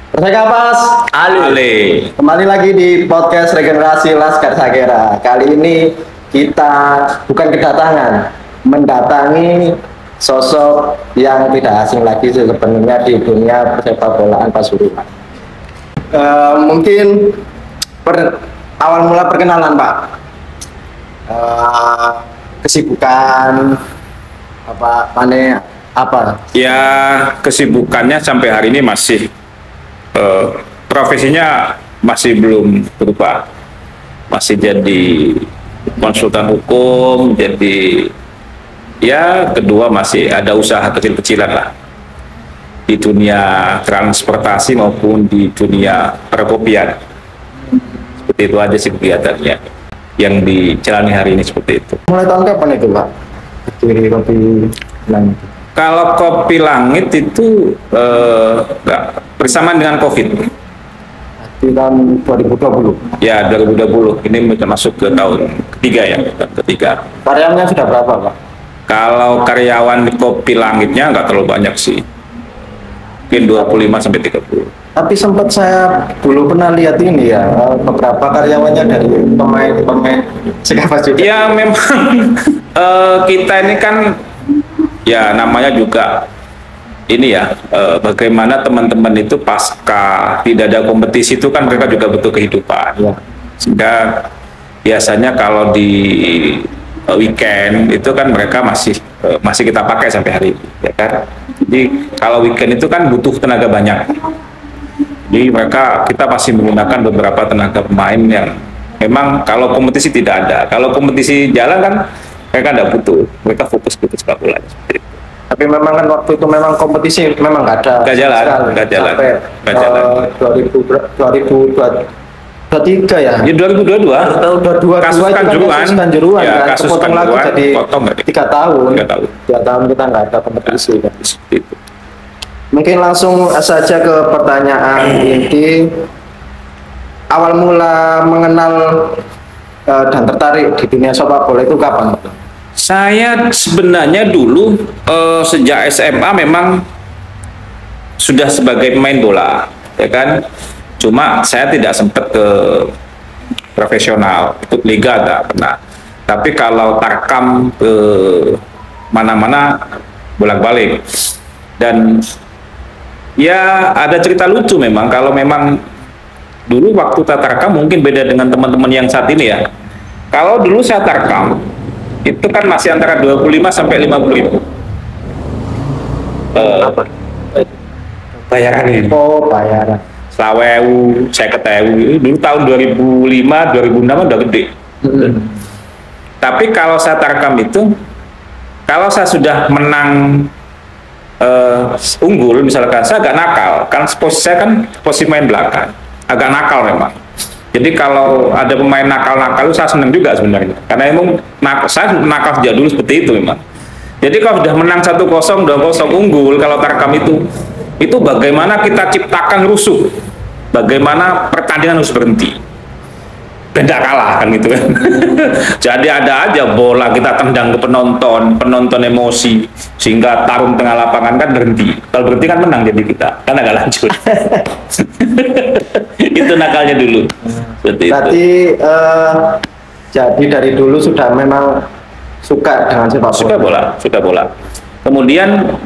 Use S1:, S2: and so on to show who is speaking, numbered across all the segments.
S1: Persekapas,
S2: Ale.
S1: kembali lagi di podcast Regenerasi Laskar Sagera. Kali ini kita bukan kedatangan, mendatangi sosok yang tidak asing lagi sebenarnya di dunia persepak bolaan Pasuruan. Mungkin awal mula perkenalan, Pak. Kesibukan apa?
S2: Ya, kesibukannya sampai hari ini masih profesinya masih belum berubah. Masih jadi konsultan hukum, jadi ya kedua masih ada usaha kecil-kecilan lah di dunia transportasi maupun di dunia perkopian. Seperti itu aja sih kegiatannya yang dijalani hari ini seperti itu.
S1: Mulai tahun kapan itu, Pak? Di kopi langit.
S2: Kalau kopi langit itu bersamaan dengan COVID.
S1: Di tahun 2020.
S2: Ya, 2020. Ini masuk ke tahun ketiga ya, ketiga.
S1: Karyawannya sudah berapa, Pak?
S2: Kalau karyawan di kopi langitnya nggak terlalu banyak sih. Mungkin 25 sampai 30.
S1: Tapi sempat saya dulu pernah lihat ini ya, beberapa karyawannya dari pemain Persekapas juga.
S2: Ya memang kita ini kan ya namanya juga ini ya bagaimana teman-teman itu pasca tidak ada kompetisi itu kan mereka juga butuh kehidupan.
S1: Ya.
S2: Sehingga biasanya kalau di weekend itu kan mereka masih kita pakai sampai hari ini, ya kan. Jadi kalau weekend itu kan butuh tenaga banyak. Jadi kita masih menggunakan beberapa tenaga pemain yang memang kalau kompetisi tidak ada. Kalau kompetisi jalan kan mereka tidak butuh, mereka fokus ke sepak bola.
S1: Tapi memang kan waktu itu memang kompetisi memang nggak ada.
S2: Nggak jalan.
S1: Sampai 2023 ya.
S2: Di 2022.
S1: Tahun 2022
S2: kasus Kanjuruhan. Ya,
S1: kan.
S2: kasus
S1: Kepotong lagi
S2: Kanjuruhan,
S1: jadi
S2: potong nggak?
S1: 3 tahun.
S2: 3 tahun.
S1: 3 tahun kita nggak ada kompetisi. Kan.
S2: Itu.
S1: Mungkin langsung saja ke pertanyaan inti. Awal mula mengenal dan tertarik di dunia sepak bola itu kapan?
S2: Saya sebenarnya dulu sejak SMA memang sudah sebagai pemain bola, ya kan. Cuma saya tidak sempat ke profesional, ikut liga nggak pernah. Tapi kalau tarkam ke mana-mana bolak-balik. Dan ya ada cerita lucu memang kalau memang dulu waktu saya tarkam mungkin beda dengan teman-teman yang saat ini ya. Kalau dulu saya tarkam itu kan masih antara 25 sampai 50 ribu. Bayaran ini.
S1: Oh, bayaran.
S2: Selawewu, 50.000. Dulu tahun 2005, 2006 udah gede. Tapi kalau saya tarkam itu, kalau saya sudah menang unggul, misalkan saya agak nakal, kan posisi saya kan posisi main belakang, agak nakal memang. Jadi kalau ada pemain nakal-nakal itu saya senang juga sebenarnya, karena emang saya nakal sejak dulu seperti itu memang. Jadi kalau sudah menang 1-0, 2-0 unggul, kalau tarkam itu bagaimana kita ciptakan rusuh, bagaimana pertandingan harus berhenti. Tidak kalah kan gitu kan. Jadi ada aja bola kita tendang ke penonton emosi sehingga tarung tengah lapangan kan berhenti. Kalau berhenti kan menang jadi kita, kan agak lanjut. Itu nakalnya dulu.
S1: Berarti jadi dari dulu sudah memang suka dengan sepak bola.
S2: Suka bola. Kemudian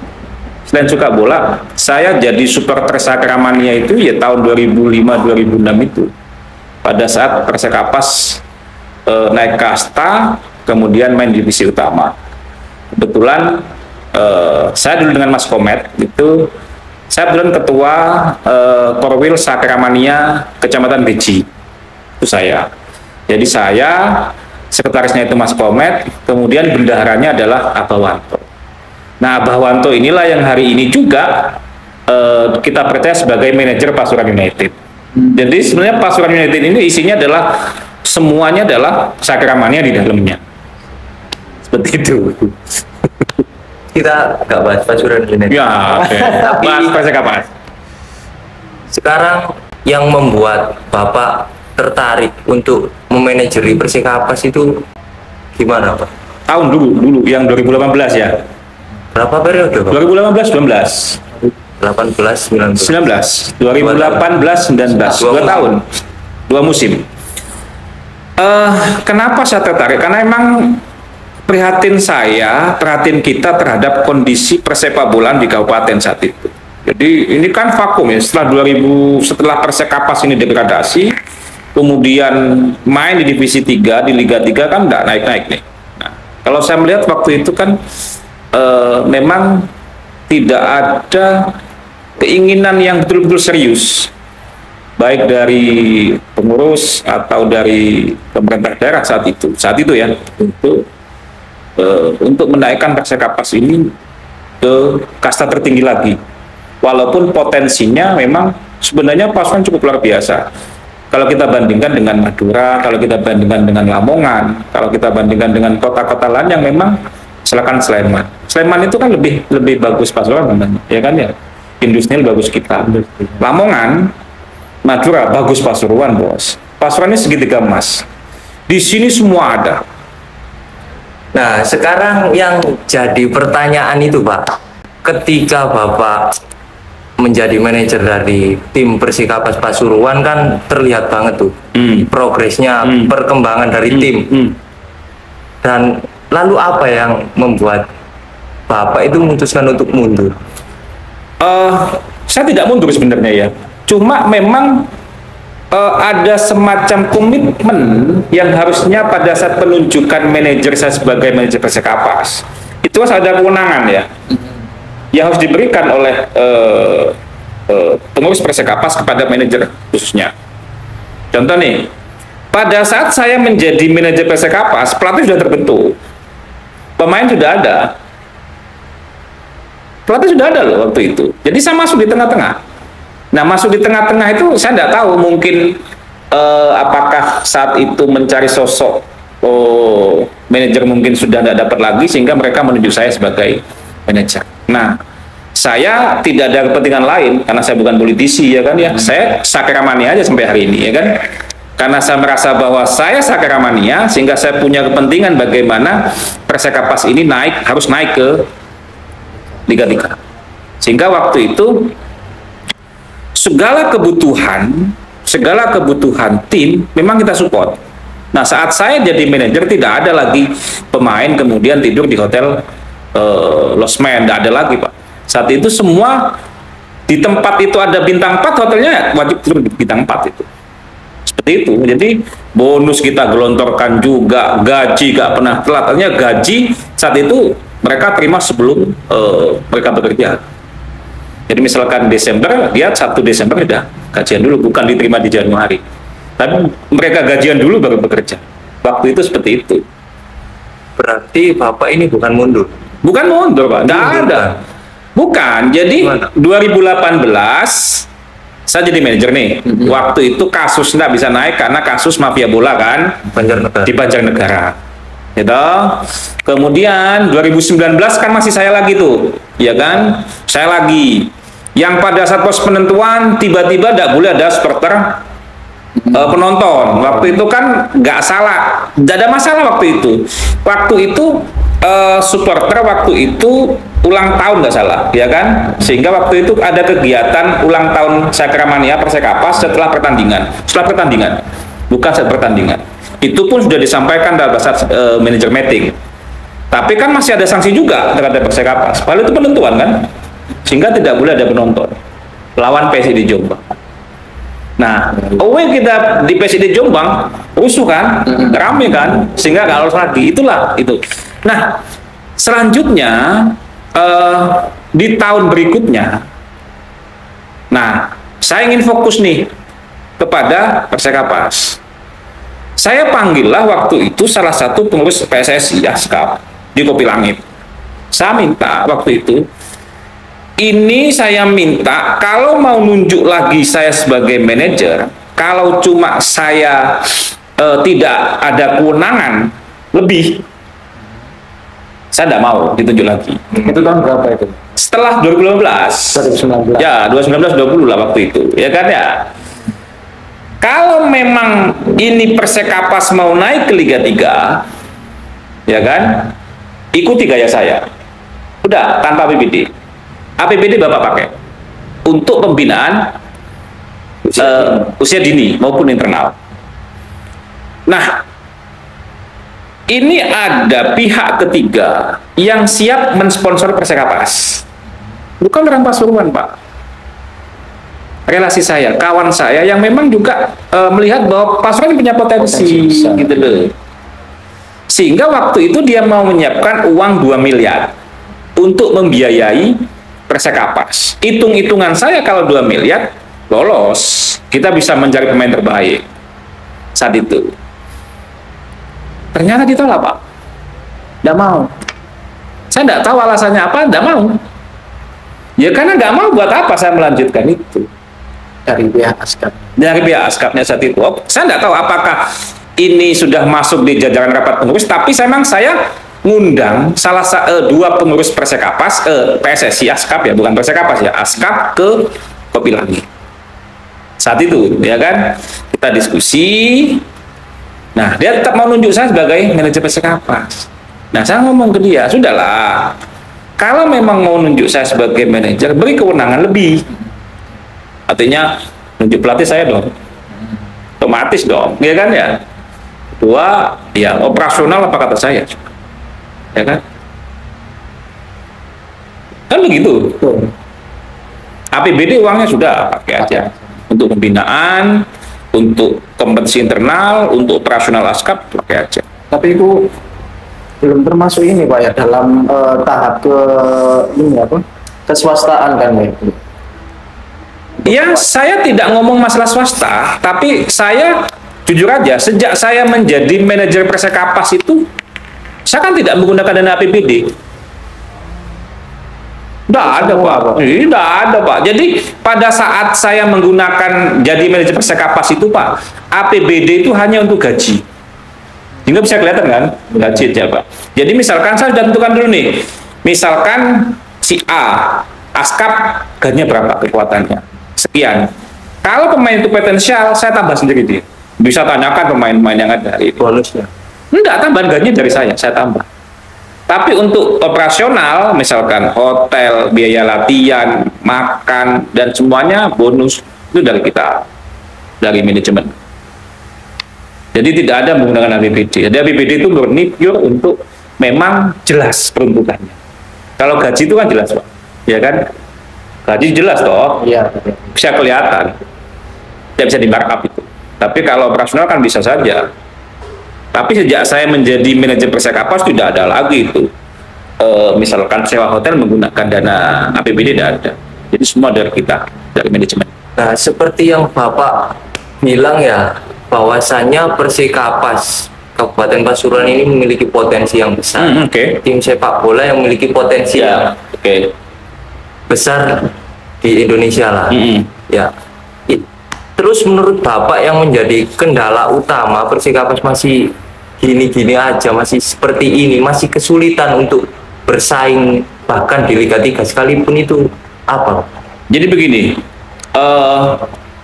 S2: selain suka bola, saya jadi supporter Sakramania itu ya tahun 2005-2006 itu. Pada saat Persekapas naik kasta, kemudian main divisi utama. Kebetulan saya dulu dengan Mas Komet itu, saya kebetulan ketua Korwil Sakramania Kecamatan Beji. Itu saya. Jadi saya, sekretarisnya itu Mas Komet, kemudian bendaharanya adalah Abah Wanto. Nah, Abah Wanto inilah yang hari ini juga kita percaya sebagai manajer Pasuruan United. Jadi sebenarnya Pasuruan United ini isinya adalah semuanya adalah Sakramania di dalamnya. Seperti itu.
S3: Kita nggak bahas Pasuruan United.
S2: Ya, oke.
S3: Tapi
S2: Bahas Persekapas.
S3: sekarang yang membuat Bapak tertarik untuk memanajeri Persekapas itu gimana, Pak?
S2: Tahun dulu yang 2018 ya.
S3: Berapa periode, Pak?
S2: 2018-19.
S3: 18, 19.
S2: 19, 2018, 19, 2 tahun, 2 musim. Kenapa saya tertarik? Karena emang prihatin kita terhadap kondisi persepak bolaan di kabupaten saat itu. Jadi ini kan vakum ya, setelah Persekapas ini degradasi, kemudian main di divisi 3, di Liga 3 kan nggak naik-naik nih. Nah, kalau saya melihat waktu itu kan memang tidak ada keinginan yang betul-betul serius, baik dari pengurus atau dari pemerintah daerah saat itu ya, untuk menaikkan Persekapas ini ke kasta tertinggi lagi. Walaupun potensinya memang sebenarnya Pasuruan cukup luar biasa. Kalau kita bandingkan dengan Madura, kalau kita bandingkan dengan Lamongan, kalau kita bandingkan dengan kota-kota lain yang memang silakan Sleman. Sleman itu kan lebih bagus Pasuruan, ya kan ya. Industrinya bagus kita. Lamongan, Madura bagus Pasuruan, bos. Pasuruan ini segitiga emas. Di sini semua ada.
S3: Nah, sekarang yang jadi pertanyaan itu, Pak, ketika Bapak menjadi manajer dari tim Persikapas Pasuruan kan terlihat banget tuh progresnya, perkembangan dari tim. Dan lalu apa yang membuat Bapak itu memutuskan untuk mundur?
S2: Saya tidak mundur sebenarnya ya. Cuma memang ada semacam komitmen yang harusnya pada saat penunjukan manajer saya sebagai manajer Persekapas itu harus ada kewenangan ya, yang harus diberikan oleh pengurus Persekapas kepada manajer khususnya. Contoh nih, pada saat saya menjadi manajer Persekapas, pelatih sudah terbentuk, pemain sudah ada. Pelatih sudah ada loh waktu itu. Jadi saya masuk di tengah-tengah. Nah, masuk di tengah-tengah itu saya tidak tahu mungkin apakah saat itu mencari sosok manajer mungkin sudah tidak dapat lagi sehingga mereka menunjuk saya sebagai manajer. Nah, saya tidak ada kepentingan lain karena saya bukan politisi ya kan ya. Saya sakramania aja sampai hari ini ya kan. Karena saya merasa bahwa saya sakramania sehingga saya punya kepentingan bagaimana Persekapas ini harus naik ke Liga 3. Sehingga waktu itu segala kebutuhan tim memang kita support. Nah, saat saya jadi manajer tidak ada lagi pemain kemudian tidur di hotel losmen, tidak ada lagi, Pak. Saat itu semua di tempat itu ada bintang 4, hotelnya wajib tidur di bintang 4 itu. Seperti itu. Jadi bonus kita gelontorkan juga, gaji gak pernah telat. Artinya gaji saat itu mereka terima sebelum mereka bekerja. Jadi misalkan Desember, dia 1 Desember udah gajian dulu, bukan diterima di Januari. Tapi mereka gajian dulu baru bekerja. Waktu itu seperti itu.
S3: Berarti Bapak ini bukan mundur?
S2: Bukan mundur, Pak. Nggak ada. Bukan. Jadi 2018 saya jadi manajer nih. Waktu itu kasus nggak bisa naik karena kasus mafia bola kan di Banjarnegara. Gitu. Kemudian 2019 kan masih saya lagi tuh, ya kan? Saya lagi. Yang pada saat pos penentuan tiba-tiba tidak boleh ada supporter penonton. Waktu itu kan nggak salah, tidak ada masalah waktu itu. Waktu itu supporter waktu itu ulang tahun nggak salah, ya kan? Sehingga waktu itu ada kegiatan ulang tahun Sakramania Persekapas setelah pertandingan, bukan saat pertandingan. Itu pun sudah disampaikan dalam saat manajer meeting. Tapi kan masih ada sanksi juga terhadap Persekapas. Padahal itu penentuan kan, sehingga tidak boleh ada penonton. Lawan PSD Jombang. Nah, away kita di PSD Jombang rusuh kan, rame kan, sehingga nggak lolos lagi. Itulah itu. Nah, selanjutnya di tahun berikutnya, nah saya ingin fokus nih kepada Persekapas. Saya panggillah waktu itu salah satu pengurus PSSI Askap di Kopi Langit. Saya minta waktu itu, ini saya minta kalau mau nunjuk lagi saya sebagai manajer, kalau cuma saya tidak ada kewenangan lebih, saya tidak mau ditunjuk lagi.
S1: Itu tahun berapa itu?
S2: Setelah 2019. Ya, 2019-20 lah waktu itu, ya kan ya. Kalau memang ini Persekapas mau naik ke Liga 3, ya kan, ikuti gaya saya. Udah, tanpa APBD. APBD Bapak pakai. untuk pembinaan usia dini maupun internal. Nah, ini ada pihak ketiga yang siap mensponsor Persekapas. Bukan orang Pasuruan, Pak. Relasi saya, kawan saya yang memang juga melihat bahwa Pasuruan punya potensi gitu loh. Sehingga waktu itu dia mau menyiapkan uang 2 miliar untuk membiayai Persekapas. Hitung-hitungan saya kalau 2 miliar lolos, kita bisa mencari pemain terbaik saat itu. Ternyata ditolak, Pak. Nggak mau. Saya nggak tahu alasannya apa, nggak mau. Ya karena nggak mau, buat apa saya melanjutkan itu.
S1: Dari pihak ASKAP.
S2: Dari pihak ASKAP-nya saat itu. Saya nggak tahu apakah ini sudah masuk di jajaran rapat pengurus, tapi memang saya ngundang dua pengurus Persekapas, PSSI ASKAP ya, bukan Persekapas ya, ASKAP ke Kopi Langit. Saat itu, ya kan, kita diskusi. Nah, dia tetap mau nunjuk saya sebagai manajer Persekapas. Nah, saya ngomong ke dia, sudahlah, kalau memang mau nunjuk saya sebagai manajer, beri kewenangan lebih. Artinya, nunjuk pelatih saya dong. Otomatis dong, ya kan ya? Kedua, ya operasional apa kata saya. Ya kan? Kan begitu. APBD uangnya sudah pakai aja. Untuk pembinaan, untuk kompetisi internal, untuk operasional ASKAP, pakai aja.
S1: Tapi itu belum termasuk ini Pak ya, dalam tahap keswastaan kan ya.
S2: Ya, saya tidak ngomong masalah swasta, tapi saya jujur aja, sejak saya menjadi manajer Persekapas itu, saya kan tidak menggunakan dana APBD. Tidak ada, Pak. Tidak ada, Pak. Jadi pada saat saya menggunakan jadi manajer Persekapas itu, Pak, APBD itu hanya untuk gaji. Sehingga bisa kelihatan kan gaji aja, Pak. Jadi misalkan saya sudah tentukan dulu nih, misalkan si A, ASKAP gajinya berapa kekuatannya? Sekian. Kalau pemain itu potensial, saya tambah sendiri dia. Bisa tanyakan pemain-pemain yang ada.
S1: Bonusnya.
S2: Enggak, tambahan gajinya dari saya tambah. Tapi untuk operasional, misalkan hotel, biaya latihan, makan, dan semuanya bonus, itu dari kita, dari manajemen. Jadi tidak ada menggunakan APBD. Jadi APBD itu murni pure untuk memang jelas peruntukannya. Kalau gaji itu kan jelas, Pak. Ya kan? Gaji jelas toh.
S1: Iya.
S2: Bisa kelihatan. Tidak bisa di markup itu. Tapi kalau operasional kan bisa saja. Tapi sejak saya menjadi manajer Persekapas tidak ada lagi itu. Misalkan sewa hotel menggunakan dana APBD tidak ada. Jadi semua dari kita, dari manajemen.
S3: Nah, seperti yang Bapak bilang ya, bahwasannya Persekapas Kabupaten Pasuruan ini memiliki potensi yang besar. Tim sepak bola yang memiliki potensi yang besar di Indonesia lah. Ya. Terus menurut Bapak yang menjadi kendala utama Persekapas masih gini-gini aja, masih seperti ini, masih kesulitan untuk bersaing bahkan di Liga 3 sekalipun, itu apa?
S2: Jadi begini,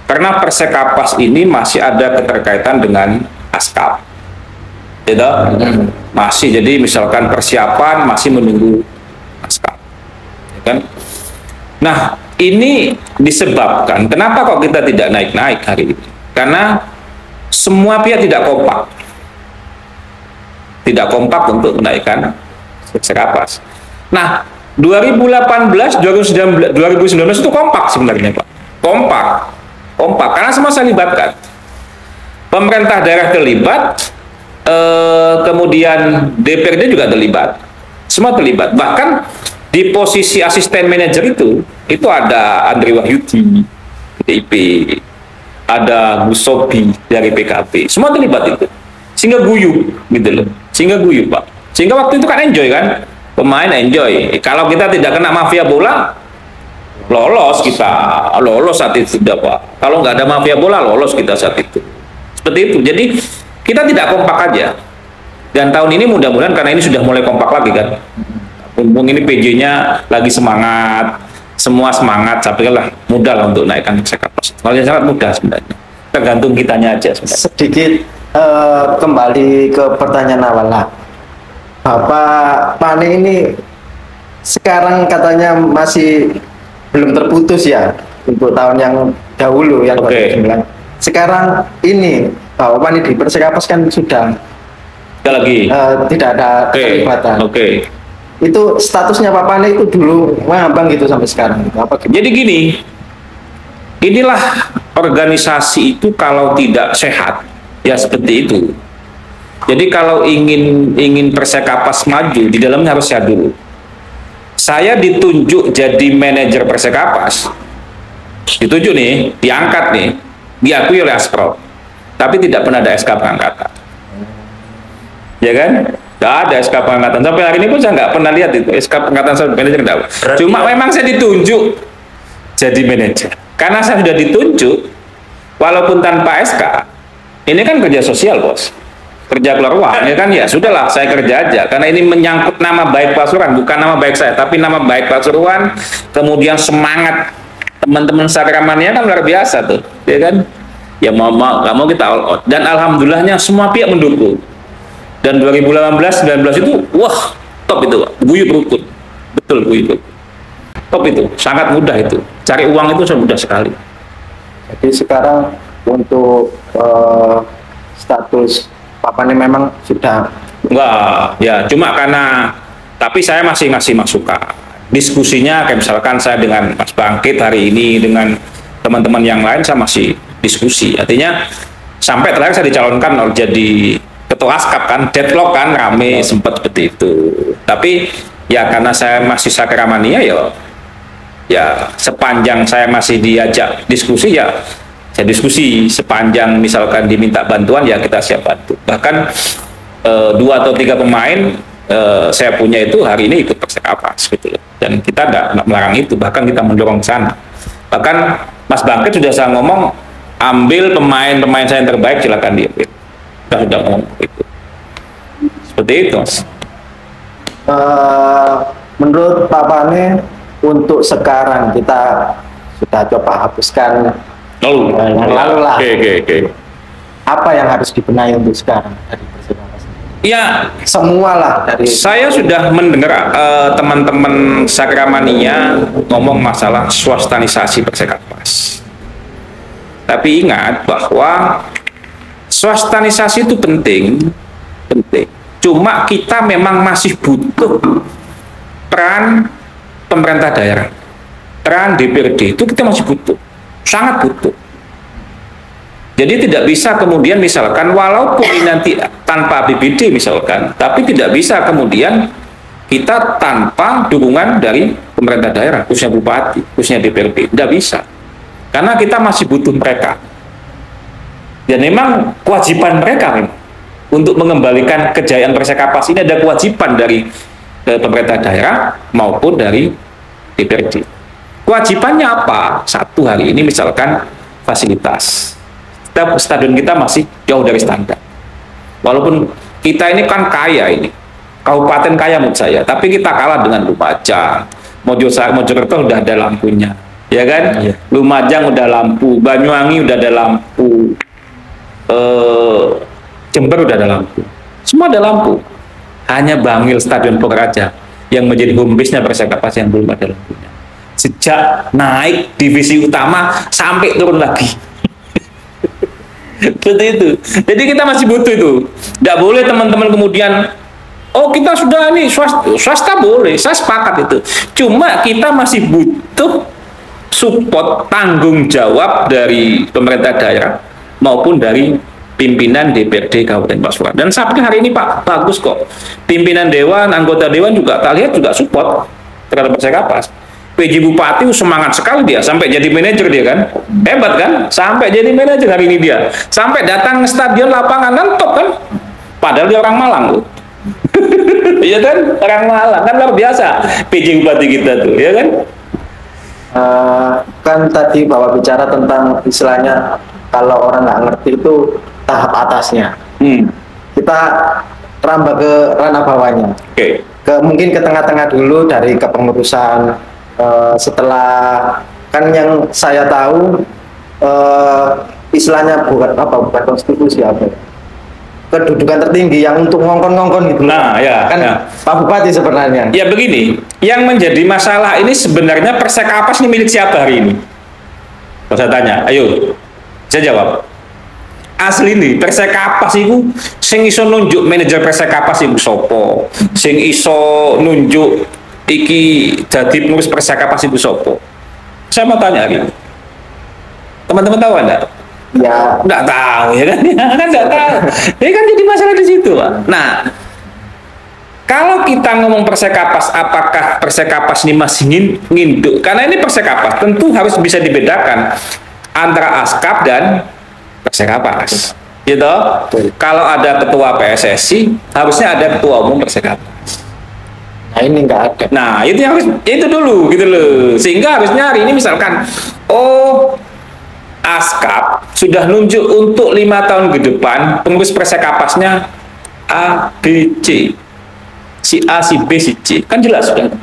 S2: karena Persekapas ini masih ada keterkaitan dengan ASKAP, gitu? Masih, jadi misalkan persiapan masih menunggu ASKAP, ya kan? Nah, ini disebabkan kenapa kok kita tidak naik-naik hari ini? Karena semua pihak tidak kompak untuk menaikkan Persekapas. Nah, 2018, 2019 itu kompak sebenarnya, Pak. Kompak, karena semua saya libatkan. Pemerintah daerah terlibat, kemudian DPRD juga terlibat. Semua terlibat. Bahkan di posisi asisten manajer itu ada Andri Wahyudi, PDIP, ada Gus Sobi dari PKB, semua terlibat itu. Sehingga guyu, gitu loh. Sehingga guyu, Pak. Sehingga waktu itu kan enjoy kan, pemain enjoy. Kalau kita tidak kena mafia bola, lolos kita, lolos saat itu sudah, Pak. Kalau nggak ada mafia bola, lolos kita saat itu. Seperti itu. Jadi kita tidak kompak aja. Dan tahun ini mudah-mudahan karena ini sudah mulai kompak lagi kan. Mumpung ini PJ-nya lagi semangat, semua semangat, saya pikir lah mudah lah untuk naikkan Persekapas. Kalau sangat mudah sebenarnya, tergantung kitanya aja sebenarnya.
S1: Sedikit kembali ke pertanyaan awal lah. Bapak Pane ini sekarang katanya masih belum terputus ya untuk tahun yang dahulu yang
S2: Oke.
S1: 2009. Sekarang ini Pak Pani di Persekapas kan sudah
S2: Sekali lagi.
S1: tidak ada
S2: Oke.
S1: keterlibatan.
S2: Oke.
S1: Itu statusnya Pak Pani itu dulu mengambang gitu sampai sekarang gitu. Apa gimana?
S2: Jadi gini, inilah organisasi itu kalau tidak sehat, ya seperti itu. Jadi kalau ingin Persekapas maju, di dalamnya harus sehat dulu. Saya ditunjuk jadi manajer Persekapas, ditunjuk nih, diangkat nih, diakui oleh Asprov, tapi tidak pernah ada SK pengangkatan. Ya kan? Nggak ada SK pengangkatan. Sampai hari ini pun saya nggak pernah lihat itu SK pengangkatan saya manajer nggak. Cuma memang saya ditunjuk jadi manajer. Karena saya sudah ditunjuk, walaupun tanpa SK, ini kan kerja sosial bos, kerja keluar uang, ya kan, ya sudahlah saya kerja aja, karena ini menyangkut nama baik Pasuruan, bukan nama baik saya, tapi nama baik Pasuruan, kemudian semangat teman-teman Sakramania kan luar biasa tuh, ya kan, ya mau nggak mau kita all out, dan alhamdulillahnya semua pihak mendukung, dan 2018-19 itu, wah top itu, guyup rukun, betul guyup rukun. Top itu, sangat mudah itu. Cari uang itu mudah sekali.
S1: Jadi sekarang untuk status Pak Pani memang sudah
S2: Enggak, ya cuma karena, tapi saya masih ngasih masukan. Diskusinya kayak misalkan saya dengan Mas Bangkit hari ini, dengan teman-teman yang lain saya masih diskusi. Artinya sampai terakhir saya dicalonkan jadi ketua askap kan, deadlock kan, rame sempat seperti itu. Tapi ya karena saya masih Sakramania ya sepanjang saya masih diajak diskusi ya saya diskusi, sepanjang misalkan diminta bantuan ya kita siap bantu. Bahkan 2 atau 3 pemain saya punya itu hari ini ikut Persekapas gitu loh. Dan kita tidak melarang itu, bahkan kita mendorong ke sana. Bahkan Mas Bangkit sudah saya ngomong, ambil pemain-pemain saya yang terbaik silakan diambil. Kita sudah ngomong itu. Seperti itu Mas.
S1: menurut Pak Pani untuk sekarang kita sudah coba hapuskan yang lalu lah.
S2: Oke.
S1: Apa yang harus dibenahi untuk sekarang dari Persekapas?
S2: Ya,
S1: Semua lah dari
S2: saya sudah mendengar teman-teman Sakramania ngomong masalah swastanisasi Persekapas. Tapi ingat bahwa swastanisasi itu penting. Cuma kita memang masih butuh peran pemerintah daerah, peran DPRD itu kita masih butuh, sangat butuh. Jadi tidak bisa kemudian misalkan walaupun ini nanti tanpa APBD misalkan, tapi tidak bisa kemudian kita tanpa dukungan dari pemerintah daerah, khususnya bupati, khususnya DPRD, tidak bisa. Karena kita masih butuh mereka. Dan memang kewajiban mereka memang untuk mengembalikan kejayaan Persekapas ini ada kewajiban dari pemerintah daerah maupun dari DPRD. Kewajibannya apa? Satu, hari ini misalkan fasilitas. Stadion kita masih jauh dari standar. Walaupun kita ini kan kaya ini, kabupaten kaya menurut saya, tapi kita kalah dengan Lumajang, Mojokerto udah ada lampunya, ya kan?
S3: Iya.
S2: Lumajang udah lampu, Banyuwangi udah ada lampu, Jember udah ada lampu, semua ada lampu. Hanya Bangil Stadion Pokeraja yang menjadi home base-nya Persekapas yang belum ada lampunya. Sejak naik divisi utama sampai turun lagi. Seperti itu. Jadi kita masih butuh itu. Tidak boleh teman-teman kemudian, oh kita sudah ini swasta boleh, saya sepakat itu. Cuma kita masih butuh support, tanggung jawab dari pemerintah daerah maupun dari pimpinan DPRD Kabupaten Pasuruan. Dan sampai hari ini Pak, bagus kok. Pimpinan dewan, anggota dewan juga tak lihat juga support terhadap Persekapas. PJ Bupati semangat sekali dia, sampai jadi manajer dia kan. Hebat kan? Sampai jadi manajer hari ini dia. Sampai datang ke stadion lapangan kan top kan? Padahal dia orang Malang loh. Iya kan? Orang Malang kan luar biasa PJ Bupati kita tuh, ya kan?
S1: Kan tadi Bapak bicara tentang istilahnya kalau orang nggak ngerti itu tahap atasnya. Kita rambah ke ranah bawahnya.
S2: Oke.
S1: Mungkin ke tengah-tengah dulu dari kepengurusan. Setelah kan yang saya tahu istilahnya bukan konstitusi apa ya? Kedudukan tertinggi yang untuk ngongkon-ngongkon gitu.
S2: Nah, ya,
S1: kan
S2: ya.
S1: Pak Bupati sebenarnya.
S2: Ya begini, yang menjadi masalah ini sebenarnya Persekapas ini milik siapa hari ini? Kalau saya tanya, ayo, saya jawab. Asli nih, Persekapas itu sing iso nunjuk manajer Persekapas iku sopo, sing iso nunjuk iki jadi pengurus Persekapas itu sopo. Saya mau tanya hari ini. Teman-teman tahu enggak?
S1: Ya,
S2: Nggak tahu ya kan? Ya kan nggak tahu. Ini kan jadi masalah di situ, Pak. Nah, kalau kita ngomong Persekapas, apakah Persekapas ini masih nginduk? Karena ini Persekapas, tentu harus bisa dibedakan antara ASKAP dan Persekapas. Gitu. Kalau ada ketua PSSI, harusnya ada ketua umum Persekapas.
S1: nah ini nggak ada.
S2: Nah, itu yang harus itu dulu gitu loh. Sehingga harusnya hari ini misalkan, oh ASKAP sudah nunjuk untuk 5 tahun ke depan pengurus Persekapasnya A, B, C. Si A, si B, si C. Kan jelas sudah.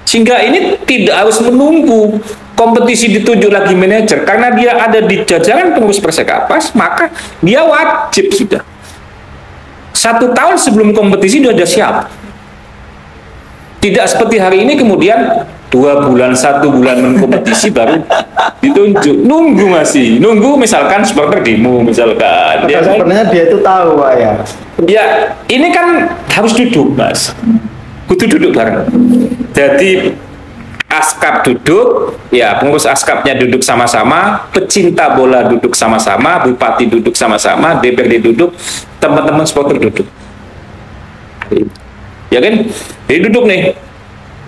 S2: Sehingga ini tidak harus menunggu kompetisi ditunjuk lagi manajer. Karena dia ada di jajaran pengurus Persekapas, maka dia wajib sudah. 1 tahun sebelum kompetisi dia sudah siap. Tidak seperti hari ini kemudian 2 bulan, 1 bulan menkompetisi baru ditunjuk. Nunggu masih. Nunggu misalkan supporter demo misalkan.
S1: Padahal sebenarnya dia itu tahu, Pak ya.
S2: Ya, ini kan harus duduk, Mas. Kudu duduk bareng. Jadi ASKAP duduk, ya pengurus ASKAPnya duduk sama-sama, pecinta bola duduk sama-sama, bupati duduk sama-sama, DPRD duduk, teman-teman supporter duduk. Ya kan? Jadi duduk nih.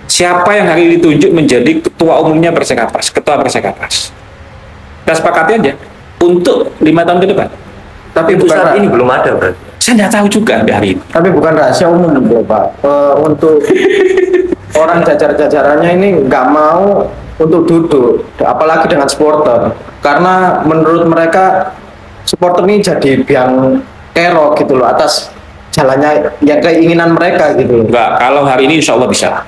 S2: Siapa yang hari ini ditunjuk menjadi ketua umumnya Persekapas, ketua Persekapas? Kita sepakati aja untuk 5 tahun ke depan.
S3: Tapi
S1: Bukan,
S3: saat
S1: Pak.
S3: ini belum ada berarti.
S2: Saya tidak tahu juga hari ini.
S1: Tapi bukan rahasia umum loh, Pak. Untuk orang jajar-jajarannya ini nggak mau untuk duduk, apalagi dengan supporter. Karena menurut mereka supporter ini jadi biang kerok gitu loh atas jalannya yang keinginan mereka gitu loh.
S2: Enggak, kalau hari ini insya Allah bisa.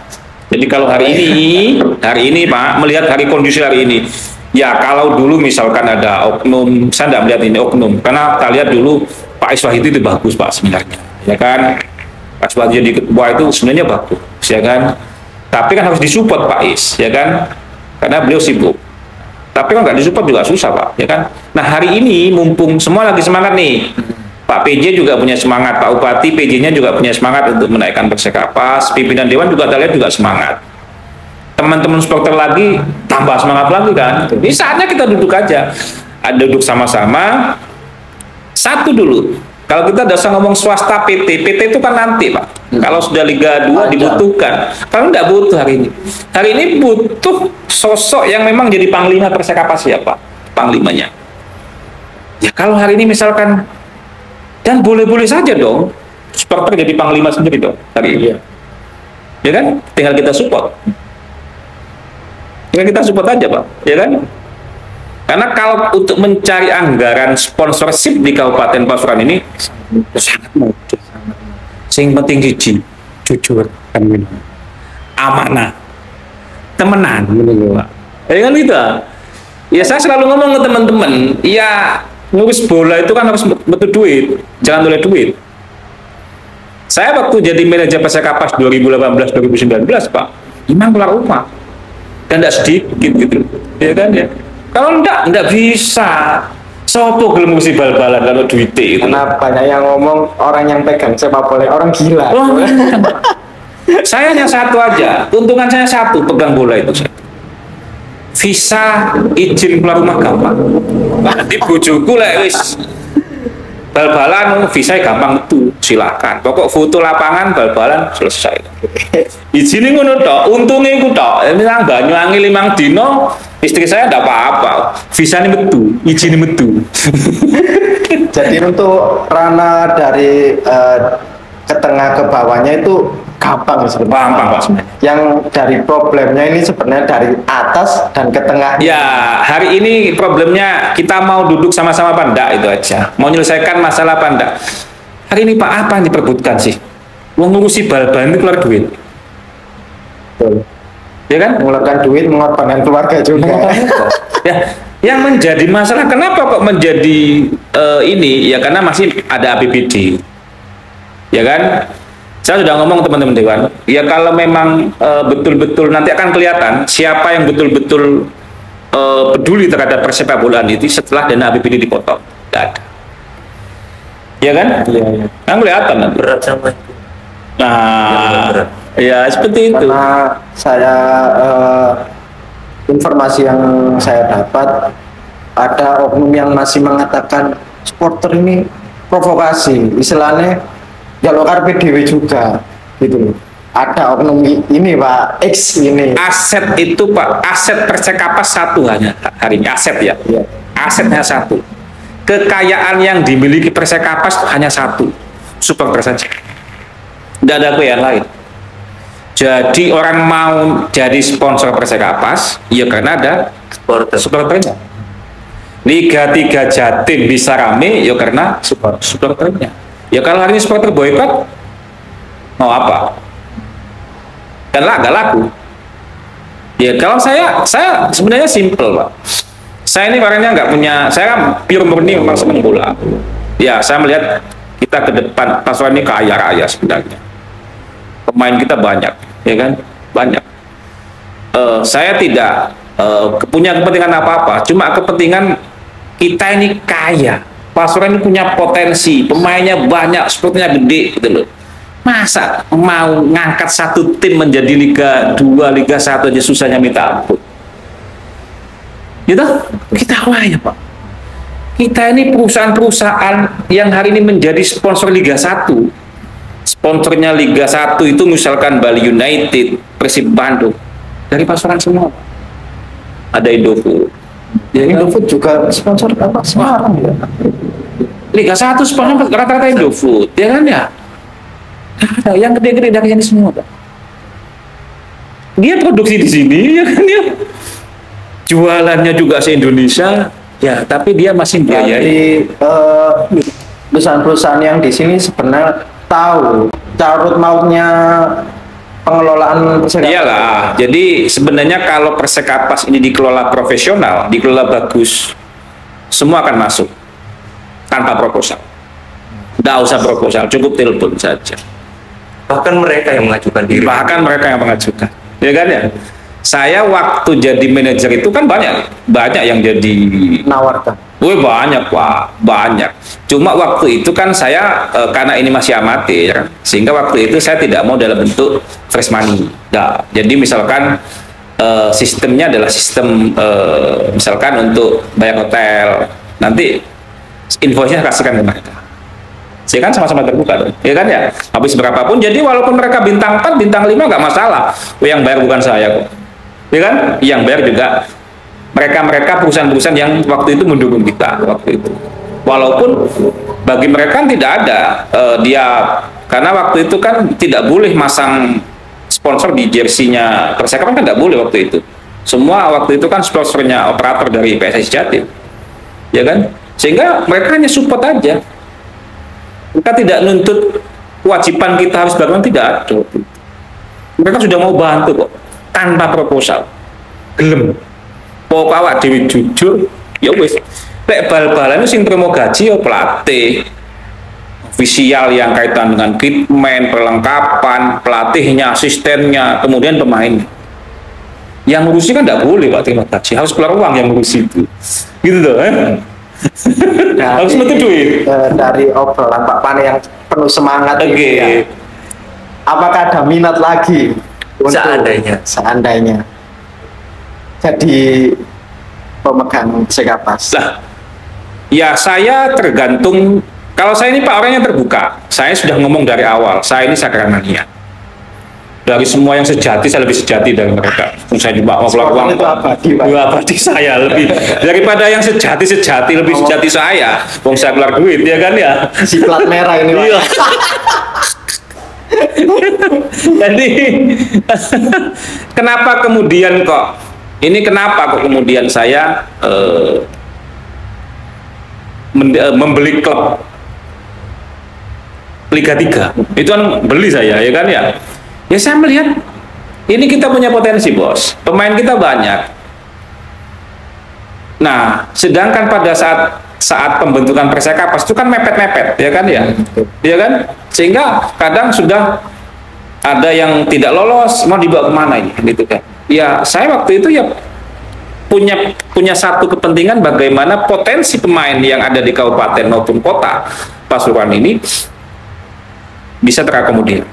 S2: Jadi kalau hari ini Pak, melihat kondisi hari ini, ya kalau dulu misalkan ada oknum, saya tidak melihat ini oknum, karena kita lihat dulu Pak Iswah itu bagus Pak sebenarnya, ya kan? Pak Iswah jadi ketua itu sebenarnya bagus, ya kan? Tapi kan harus disupport Pak Is, ya kan? Karena beliau sibuk. Tapi kan nggak disupport juga susah Pak, ya kan? Nah hari ini mumpung semua lagi semangat nih, Pak PJ juga punya semangat, Pak Bupati PJ-nya juga punya semangat untuk menaikkan Persekapas, pimpinan Dewan juga kita lihat juga semangat. Teman-teman supporter lagi tambah semangat lagi kan. Ini saatnya kita duduk aja, duduk sama-sama. Satu dulu, kalau kita dasar ngomong swasta PT itu kan nanti Pak. Kalau sudah Liga 2 dibutuhkan. Kalau nggak butuh hari ini. Hari ini butuh sosok yang memang jadi panglima Persekapas siapa? Panglimanya. Ya kalau hari ini misalkan, dan boleh-boleh saja dong supporter jadi panglima sendiri dong hari ini. Ya kan? Tinggal kita support. Tinggal kita support aja Pak, ya kan? Karena kalau untuk mencari anggaran sponsorship di Kabupaten Pasuruan ini sangat mudah. Sing penting jujur, amanah, temenan, Pak. Ya kan gitu. Ya saya selalu ngomong ke teman-teman, ya ngurus bola itu kan harus betul duit, jangan oleh duit. Saya waktu jadi manajer Persekapas 2018-2019 Pak, memang keluar rumah dan tidak sedikit gitu, ya kan ya. Kalau enggak bisa. Sopo gelem ngurusi bal-balan kalau duitnya itu.
S1: Karena banyak yang ngomong orang yang pegang sepak bola orang gila.
S2: Oh, saya hanya satu aja, untungan saya satu pegang bola itu. Visa izin keluar rumah gampang. Nanti bojoku lek wis bal-balan visa gampang tuh, silakan. Pokok foto lapangan bal-balan selesai. Izin ngono tok, untungnya iku tok. Misal Banyuwangi 5 dino, istri saya enggak apa-apa. Visa ini metu, izin metu.
S1: Jadi untuk ranah dari ke tengah ke bawahnya itu gampang sebenarnya.
S2: Gampang Pak sebenarnya.
S1: Yang dari problemnya ini sebenarnya dari atas dan ke tengah.
S2: Ya, hari ini problemnya kita mau duduk sama-sama apa enggak itu aja. Mau menyelesaikan masalah apa enggak. Hari ini Pak apa yang diperbutkan sih? Mau ngurusi bal-balan itu keluar duit.
S1: Betul.
S2: Ya kan?
S1: Mengeluarkan duit, mengorbankan keluarga juga.
S2: Ya, yang menjadi masalah kenapa kok menjadi ini? Ya karena masih ada APBD. Ya kan? Saya sudah ngomong teman-teman Dewan, ya kalau memang betul-betul nanti akan kelihatan siapa yang betul-betul peduli terhadap persepak bolaan itu setelah dana APBD dipotong. Tidak ada. Ya kan?
S1: Iya.
S2: Kan kelihatan nanti.
S3: Berat sama itu.
S2: Nah,
S3: berat.
S2: ya seperti itu.
S1: Karena saya informasi yang saya dapat, ada oknum yang masih mengatakan supporter ini provokasi, istilahnya jalur PDW juga gitu loh. Ada oknum ini Pak X ini.
S2: Aset itu Pak, aset Persekapas satu hanya hari ini, aset ya.
S1: Iya.
S2: Asetnya satu. Kekayaan yang dimiliki Persekapas hanya satu, supporter saja. Tidak ada kekayaan lain. Jadi orang mau jadi sponsor Persekapas, ya karena ada supporternya. Liga 3 Jatim bisa rame, ya karena supporternya. Ya kalau hari ini supporter boykot, mau apa? Kan lah, nggak laku. Ya kalau saya sebenarnya simple Pak. Saya ini orangnya nggak punya, saya kan pure murni memang senang bola. Ya saya melihat kita ke depan, Pasuruan ini kaya raya sebenarnya. Pemain kita banyak, ya kan? Banyak. Saya tidak punya kepentingan apa-apa, cuma kepentingan kita ini kaya. Pasuruan ini punya potensi, pemainnya banyak, sportnya gede gitu loh. Masa mau ngangkat satu tim menjadi Liga 2, Liga 1 aja susahnya minta ampun. Gitu? Kita kaya Pak. Kita ini perusahaan-perusahaan yang hari ini menjadi sponsor Liga 1. Sponsornya Liga 1 itu misalkan Bali United, Persib Bandung, dari Pasuruan semua. Ada Indofood.
S1: Ya, Indofood juga sponsor apa? Semarang ya.
S2: Liga 1 sponsor rata-rata Indofood, ya kan ya? Ada yang gede-gede dari sini semua, Pak. Dia produksi di sini, ya kan ya? Jualannya juga se-Indonesia, ya, tapi dia masih biayai.
S1: Jadi perusahaan-perusahaan yang di sini sebenarnya tahu carut mautnya pengelolaan Persekapas.
S2: Iyalah, jadi sebenarnya kalau Persekapas ini dikelola profesional, dikelola bagus, semua akan masuk tanpa proposal. Nggak usah proposal, cukup telepon saja.
S3: Bahkan mereka yang mengajukan diri.
S2: Bahkan mereka yang mengajukan, ya kan ya? Saya waktu jadi manajer itu kan banyak yang jadi
S1: Nawarkan.
S2: Wih banyak Pak, banyak. Cuma waktu itu kan saya karena ini masih amatir, sehingga waktu itu saya tidak mau dalam bentuk fresh money. Nah, jadi misalkan sistemnya adalah sistem misalkan untuk bayar hotel, nanti invoice-nya kasihkan ke mereka. Saya kan sama-sama terbuka dong, ya kan ya. Habis berapapun, jadi walaupun mereka bintang 4, bintang 5 nggak masalah. Yang bayar bukan saya kok, ya kan? Yang bayar juga mereka perusahaan-perusahaan yang waktu itu mendukung kita waktu itu. Walaupun bagi mereka kan tidak ada dia, karena waktu itu kan tidak boleh masang sponsor di jersey-nya Perseka, kan tidak boleh waktu itu. Semua waktu itu kan sponsornya operator dari PSSI Jatim, ya kan? Sehingga mereka hanya support aja. Mereka tidak nuntut kewajiban kita harus bagaimana, tidak ada. Mereka sudah mau bantu kok tanpa proposal, gelem. Pokok awak dewi jujur, ya wis. Lek bal-balan itu sing terima gaji ya pelatih, ofisial yang kaitan dengan kitman, perlengkapan, pelatihnya, asistennya, kemudian pemain. Yang ngurusi kan tidak boleh Pak terima gaji, harus keluar uang yang ngurusi itu, gitu loh. Harus betul duit.
S1: Dari obrolan Pak Pane yang penuh semangat ini ya, apakah ada minat lagi untuk seandainya jadi pemegang Persekapas?
S2: Lah, ya saya tergantung. Kalau saya ini Pak orangnya terbuka. Saya sudah ngomong dari awal, saya ini sakramania. Dari semua yang sejati, saya lebih sejati dari mereka. Saya juga mau keluar uang.
S1: Itu
S2: abadi saya lebih daripada yang sejati lebih sejati saya. Wong saya keluar duit, ya kan ya.
S1: Si plat merah ini.
S2: Iya. Jadi kenapa kemudian kok kemudian saya membeli klub Liga 3 itu kan beli saya, ya kan ya. Ya saya melihat ini kita punya potensi bos, pemain kita banyak. Nah sedangkan pada saat pembentukan Persekapas itu kan mepet-mepet, ya kan ya, ya kan, sehingga kadang sudah ada yang tidak lolos, mau dibawa kemana ini, gitu kan. Ya saya waktu itu ya punya satu kepentingan bagaimana potensi pemain yang ada di kabupaten maupun kota Pasuruan ini bisa terakomodir,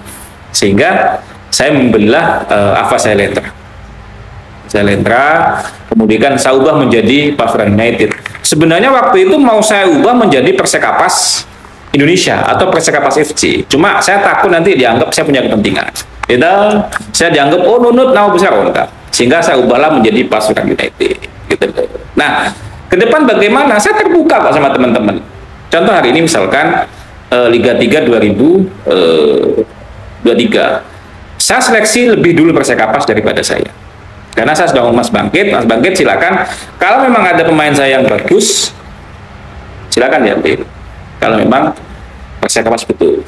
S2: sehingga saya membelilah Ava Sailendra, kemudian saya ubah menjadi Pasuruan United. Sebenarnya waktu itu mau saya ubah menjadi Persekapas Indonesia atau Persekapas FC, cuma saya takut nanti dianggap saya punya kepentingan. Saya dianggap nunut nama besar enggak, sehingga saya ubahlah menjadi Pasuruan United. Gitu. Nah, ke depan bagaimana? Saya terbuka Pak sama teman-teman. Contoh hari ini misalkan Liga 3 2023, saya seleksi lebih dulu Persekapas daripada saya. Karena saya sudah ngomong Mas Bangkit silakan, kalau memang ada pemain saya yang bagus, silakan diambil. Kalau memang Persekapas betul.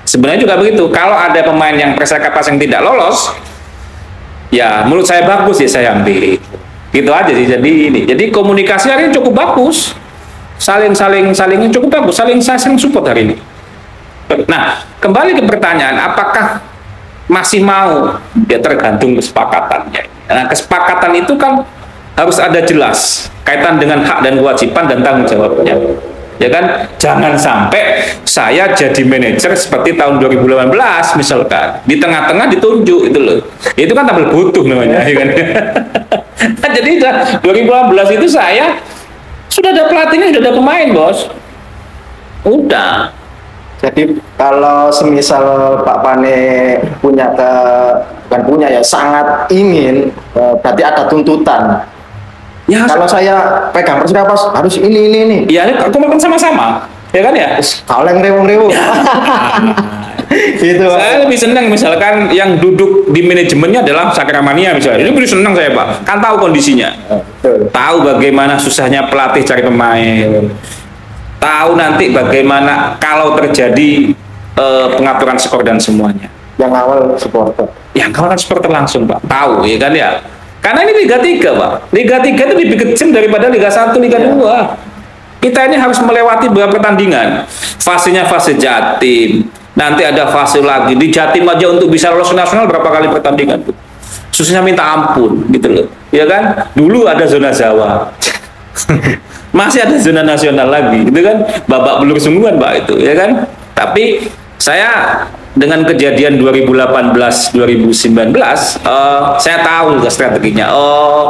S2: Sebenarnya juga begitu, kalau ada pemain yang Persekapas yang tidak lolos, ya menurut saya bagus ya saya ambil. Gitu aja sih. Jadi komunikasi hari ini cukup bagus. Salingnya cukup bagus, saling support hari ini. Nah, kembali ke pertanyaan, apakah masih mau? Ya tergantung kesepakatannya. Nah, kesepakatan itu kan harus ada jelas kaitan dengan hak dan kewajiban dan tanggung jawabnya. Ya kan, jangan sampai saya jadi manajer seperti tahun 2018 misalkan, di tengah-tengah ditunjuk itu loh. Itu kan tampil butuh namanya, ya kan. Nah, jadi 2018 itu saya sudah ada pelatihnya, sudah ada pemain, Bos. Udah.
S1: Jadi kalau semisal Pak Pane bukan punya ya, sangat ingin, berarti ada tuntutan.
S2: Ya,
S1: kalau saya pegang Persekapas harus ini.
S2: Ya, aku makan sama-sama, ya kan ya.
S1: Kaleng rewu. Itu.
S2: Saya lebih senang misalkan yang duduk di manajemennya adalah Sakramania misalnya. Ini lebih senang saya Pak, kan tahu kondisinya, tahu bagaimana susahnya pelatih cari pemain, tahu nanti bagaimana kalau terjadi pengaturan skor dan semuanya.
S1: Yang awal supporter.
S2: Yang awal kan supporter langsung Pak, tahu ya kan ya. Karena ini Liga 3 Pak, Liga 3 itu lebih kecil daripada Liga 1, Liga 2. Kita ini harus melewati beberapa pertandingan. Fasenya fase Jatim, nanti ada fase lagi di Jatim aja untuk bisa lolos nasional berapa kali pertandingan tuh. Susahnya minta ampun gitu loh. Ya kan? Dulu ada zona Jawa. Masih ada zona nasional lagi, gitu kan? Babak belur sungguhan Pak itu, ya kan? Tapi saya dengan kejadian 2018 2019 saya tahu strateginya.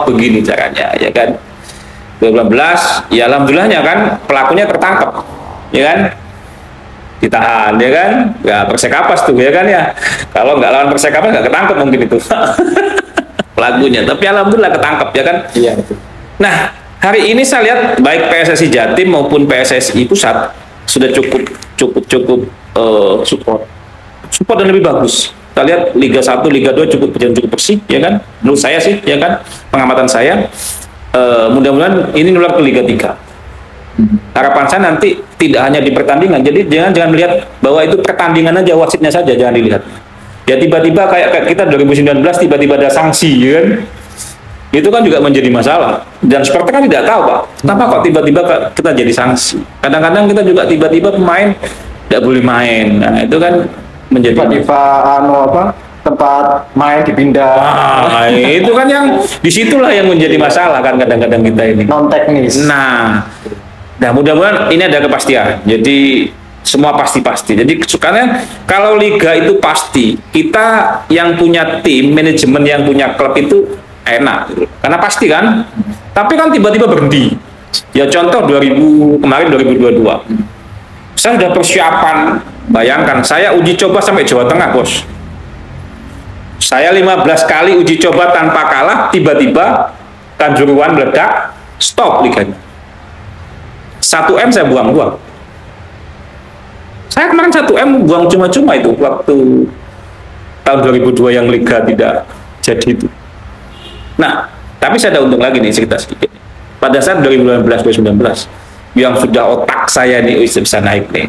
S2: Begini caranya, ya kan? 2018 ya alhamdulillahnya kan pelakunya tertangkap, ya kan, ditahan, ya kan, nggak Persekapas tuh, ya kan ya. Kalau nggak lawan Persekapas nggak ketangkep mungkin itu pelakunya, tapi alhamdulillah ketangkep, ya kan.
S1: Iya betul.
S2: Nah, hari ini saya lihat baik PSSI Jatim maupun PSSI Pusat sudah cukup support dan lebih bagus. Kita lihat Liga 1, Liga 2 cukup bersih, ya kan, menurut saya sih, ya kan, pengamatan saya. Mudah-mudahan ini nular ke Liga 3. Harapan saya nanti tidak hanya di pertandingan, jadi jangan melihat bahwa itu pertandingan aja, wasitnya saja jangan dilihat. Ya tiba-tiba kayak kita 2019 tiba-tiba ada sanksi, ya kan? Itu kan juga menjadi masalah. Dan supporter kan tidak tahu Pak, kenapa kok tiba-tiba kita jadi sanksi. Kadang-kadang kita juga tiba-tiba pemain tidak boleh main. Nah itu kan menjadi
S1: tempat main dipindah.
S2: Itu kan yang disitulah yang menjadi masalah kan kadang-kadang kita ini.
S1: Non teknis.
S2: Nah mudah-mudahan ini ada kepastian. Jadi semua pasti. Jadi karena kalau liga itu pasti, kita yang punya tim, manajemen yang punya klub itu enak, gitu. Karena pasti kan. Tapi kan tiba-tiba berhenti. Ya contoh kemarin 2022. Saya sudah persiapan. Bayangkan saya uji coba sampai Jawa Tengah, Bos. Saya 15 kali uji coba tanpa kalah, tiba-tiba Kanjuruhan meledak, stop liganya. 1M saya buang. Saya kemarin 1M buang cuma-cuma itu waktu tahun 2002 yang liga tidak jadi itu. Nah, tapi saya ada untung lagi nih, cerita sedikit. Pada saat 2019 yang sudah otak saya nih bisa naik nih.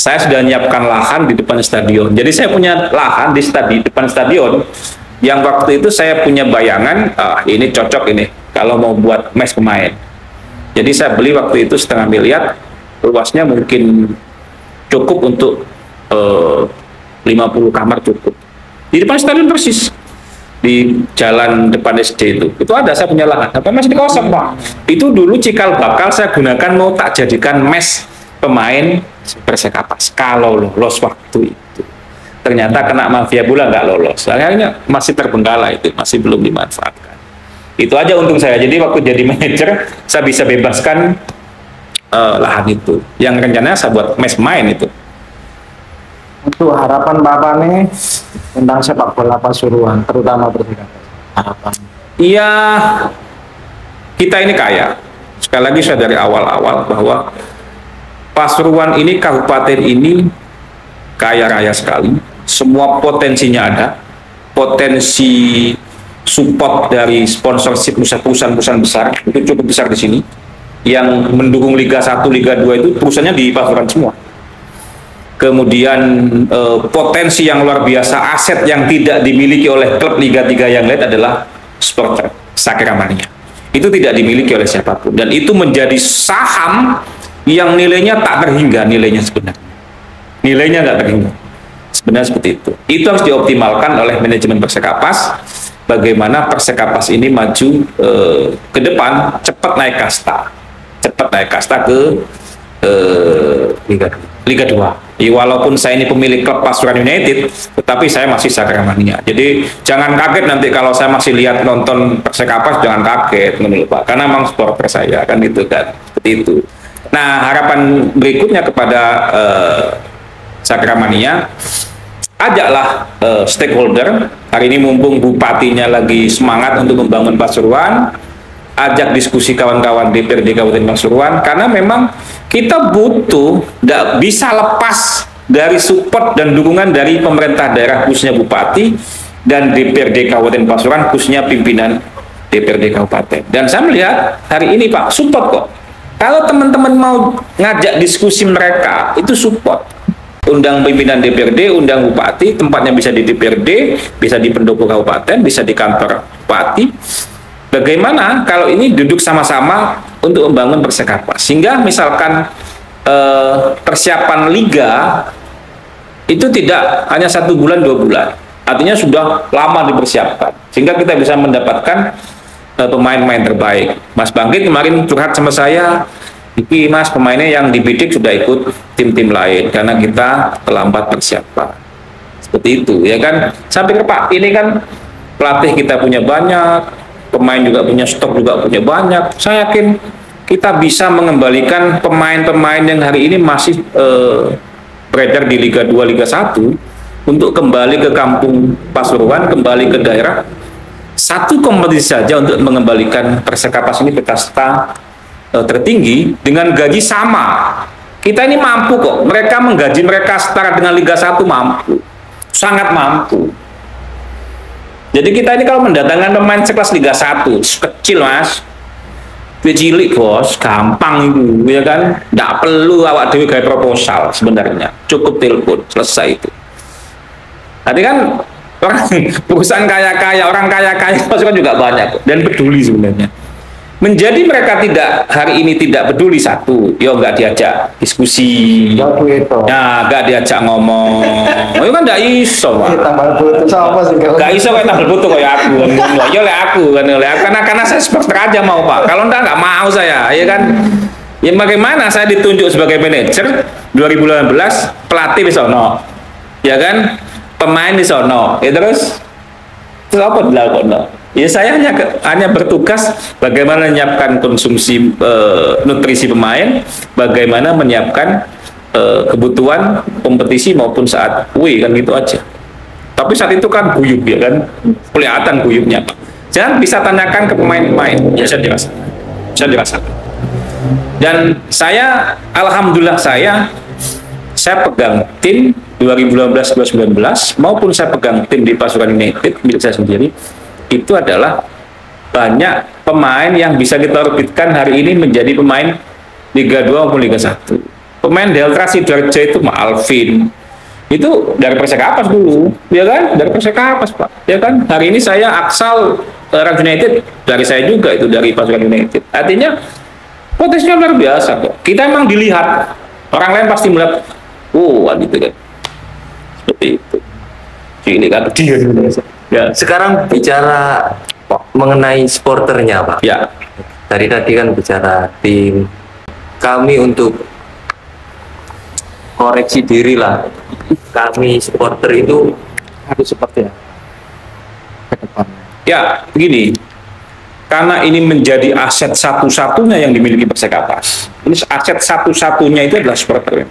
S2: Saya sudah menyiapkan lahan di depan stadion. Jadi saya punya lahan di depan stadion yang waktu itu saya punya bayangan, ini cocok ini kalau mau buat mes pemain. Jadi saya beli waktu itu 0,5 miliar, luasnya mungkin cukup untuk 50 kamar cukup. Di depan stadion persis. di jalan depan SD itu ada saya punya lahan, apa masih kosong Pak. Itu dulu cikal bakal saya gunakan mau tak jadikan mes pemain Persekapas kalau lolos waktu itu. Ternyata kena mafia bola nggak lolos, akhirnya masih terbengkalai itu, masih belum dimanfaatkan. Itu aja untung saya, jadi waktu jadi manajer saya bisa bebaskan lahan itu yang rencananya saya buat mes main itu.
S1: Untuk harapan Bapak nih tentang sepak bola Pasuruan, terutama Persikapas, harapan.
S2: Iya, kita ini kaya. Sekali lagi saya dari awal-awal bahwa Pasuruan ini, kabupaten ini kaya raya sekali. Semua potensinya ada. Potensi support dari sponsorship perusahaan-perusahaan besar itu cukup besar di sini. Yang mendukung Liga 1, Liga 2 itu perusahaannya di Pasuruan semua. Kemudian potensi yang luar biasa, aset yang tidak dimiliki oleh klub Liga 3 yang lain adalah supporter Sakramania. Itu tidak dimiliki oleh siapapun, dan itu menjadi saham yang nilainya tak terhingga, nilainya sebenarnya. Nilainya nggak terhingga. Sebenarnya seperti itu. Itu harus dioptimalkan oleh manajemen Persekapas. Bagaimana Persekapas ini maju ke depan, cepat naik kasta. Cepat naik kasta ke Liga 2. Ya, walaupun saya ini pemilik klub Pasuruan United, tetapi saya masih Sakramania. Jadi jangan kaget nanti kalau saya masih lihat nonton Persekapas, jangan kaget menurut Pak, karena memang supporter saya kan gitu kan, seperti itu. Nah, harapan berikutnya kepada Sakramania, ajaklah stakeholder. Hari ini mumpung bupatinya lagi semangat untuk membangun Pasuruan, ajak diskusi kawan-kawan DPRD Kabupaten Pasuruan, karena memang kita butuh, tidak bisa lepas dari support dan dukungan dari pemerintah daerah, khususnya Bupati, dan DPRD Kabupaten Pasuruan, khususnya pimpinan DPRD Kabupaten. Dan saya melihat hari ini Pak, support kok. Kalau teman-teman mau ngajak diskusi mereka, itu support. Undang pimpinan DPRD, undang Bupati, tempatnya bisa di DPRD, bisa di pendopo Kabupaten, bisa di kantor Bupati. Bagaimana kalau ini duduk sama-sama untuk membangun Persekapas, sehingga misalkan persiapan liga itu tidak hanya 1 bulan 2 bulan, artinya sudah lama dipersiapkan, sehingga kita bisa mendapatkan pemain-pemain terbaik. Mas Bangkit kemarin curhat sama saya, "Iki Mas, pemainnya yang dibidik sudah ikut tim-tim lain karena kita terlambat persiapan." Seperti itu ya kan. Saya pikir Pak, ini kan pelatih kita punya banyak, pemain juga punya, stok juga punya banyak. Saya yakin kita bisa mengembalikan pemain-pemain yang hari ini masih beredar di Liga 2, Liga 1 untuk kembali ke kampung Pasuruan, kembali ke daerah. Satu kompetisi saja untuk mengembalikan Persekapas ini ke kasta tertinggi dengan gaji sama. Kita ini mampu kok. Mereka menggaji mereka setara dengan Liga 1, mampu. Sangat mampu. Jadi kita ini kalau mendatangkan pemain sekelas Liga 1, kecil Mas, cilik bos, gampang itu, ya kan? Nggak perlu awak dewi kayak proposal sebenarnya, cukup telepon, selesai itu. Tadi kan orang perusahaan kaya-kaya, orang kaya-kaya pasukan juga banyak dan peduli sebenarnya. Menjadi mereka tidak hari ini tidak peduli, satu, yo nggak diajak diskusi, nah nggak diajak ngomong, itu kan nggak iso, Pak. Nggak iso kayak tambal butuh kayak aku, yo oleh aku kan, karena saya supporter aja mau Pak. Kalau nggak mau saya, ya kan. Ya bagaimana saya ditunjuk sebagai manajer 2018, pelatih di sono, ya kan, pemain di sono, ya terus apa dilakukan? Ya saya hanya bertugas bagaimana menyiapkan konsumsi nutrisi pemain, bagaimana menyiapkan kebutuhan kompetisi maupun saat UI, kan gitu aja. Tapi saat itu kan guyup ya kan, kelihatan guyupnya Pak. Jangan bisa tanyakan ke pemain-pemain, ya saya dirasakan. Dan saya, alhamdulillah saya pegang tim 2018-2019 maupun saya pegang tim di Pasuruan United milik saya sendiri. Itu adalah banyak pemain yang bisa kita orbitkan hari ini menjadi pemain Liga 2 maupun Liga 1. Pemain Delta Sidoarjo itu Alvin, itu dari Persekapas dulu, ya kan, dari Persekapas Pak, ya kan. Hari ini saya Aksal Rans United dari saya juga, itu dari Pasuruan United. Artinya potensinya luar biasa kok. Kita emang dilihat, orang lain pasti melihat, oh gitu kan, seperti itu. Ini kan dia Ya.
S3: Sekarang bicara mengenai supporternya, Pak.
S2: Ya.
S3: Tadi kan bicara tim. Kami untuk koreksi diri lah. Kami supporter itu
S1: Harus seperti ya ke depan.
S2: Ya, begini. Karena ini menjadi aset satu-satunya yang dimiliki Persekapas. Ini aset satu-satunya itu adalah supporter.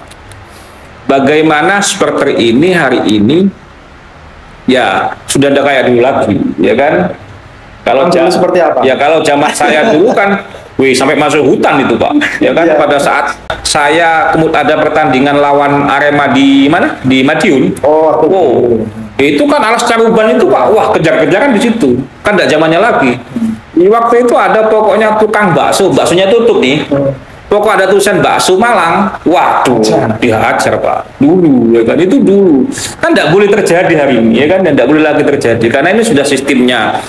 S2: Bagaimana supporter ini hari ini ya sudah ada kayak dulu lagi, ya kan? Kalau
S1: Dulu seperti apa?
S2: Ya kalau zaman saya dulu kan, wih sampai masuk hutan itu Pak, ya kan?
S1: Iya.
S2: Pada saat saya ada pertandingan lawan Arema di mana? Di Madiun.
S1: Oh, waktu
S2: Itu kan alas caruban itu Pak, wah kejar-kejaran di situ. Kan tidak zamannya lagi. Di waktu itu ada pokoknya tukang bakso, baksonya tutup nih. Pokok ada tulisan bakso Malang, waduh, dihajar Pak. Dulu, ya kan itu dulu. Kan tidak boleh terjadi hari ini, ya kan? Dan tidak boleh lagi terjadi karena ini sudah sistemnya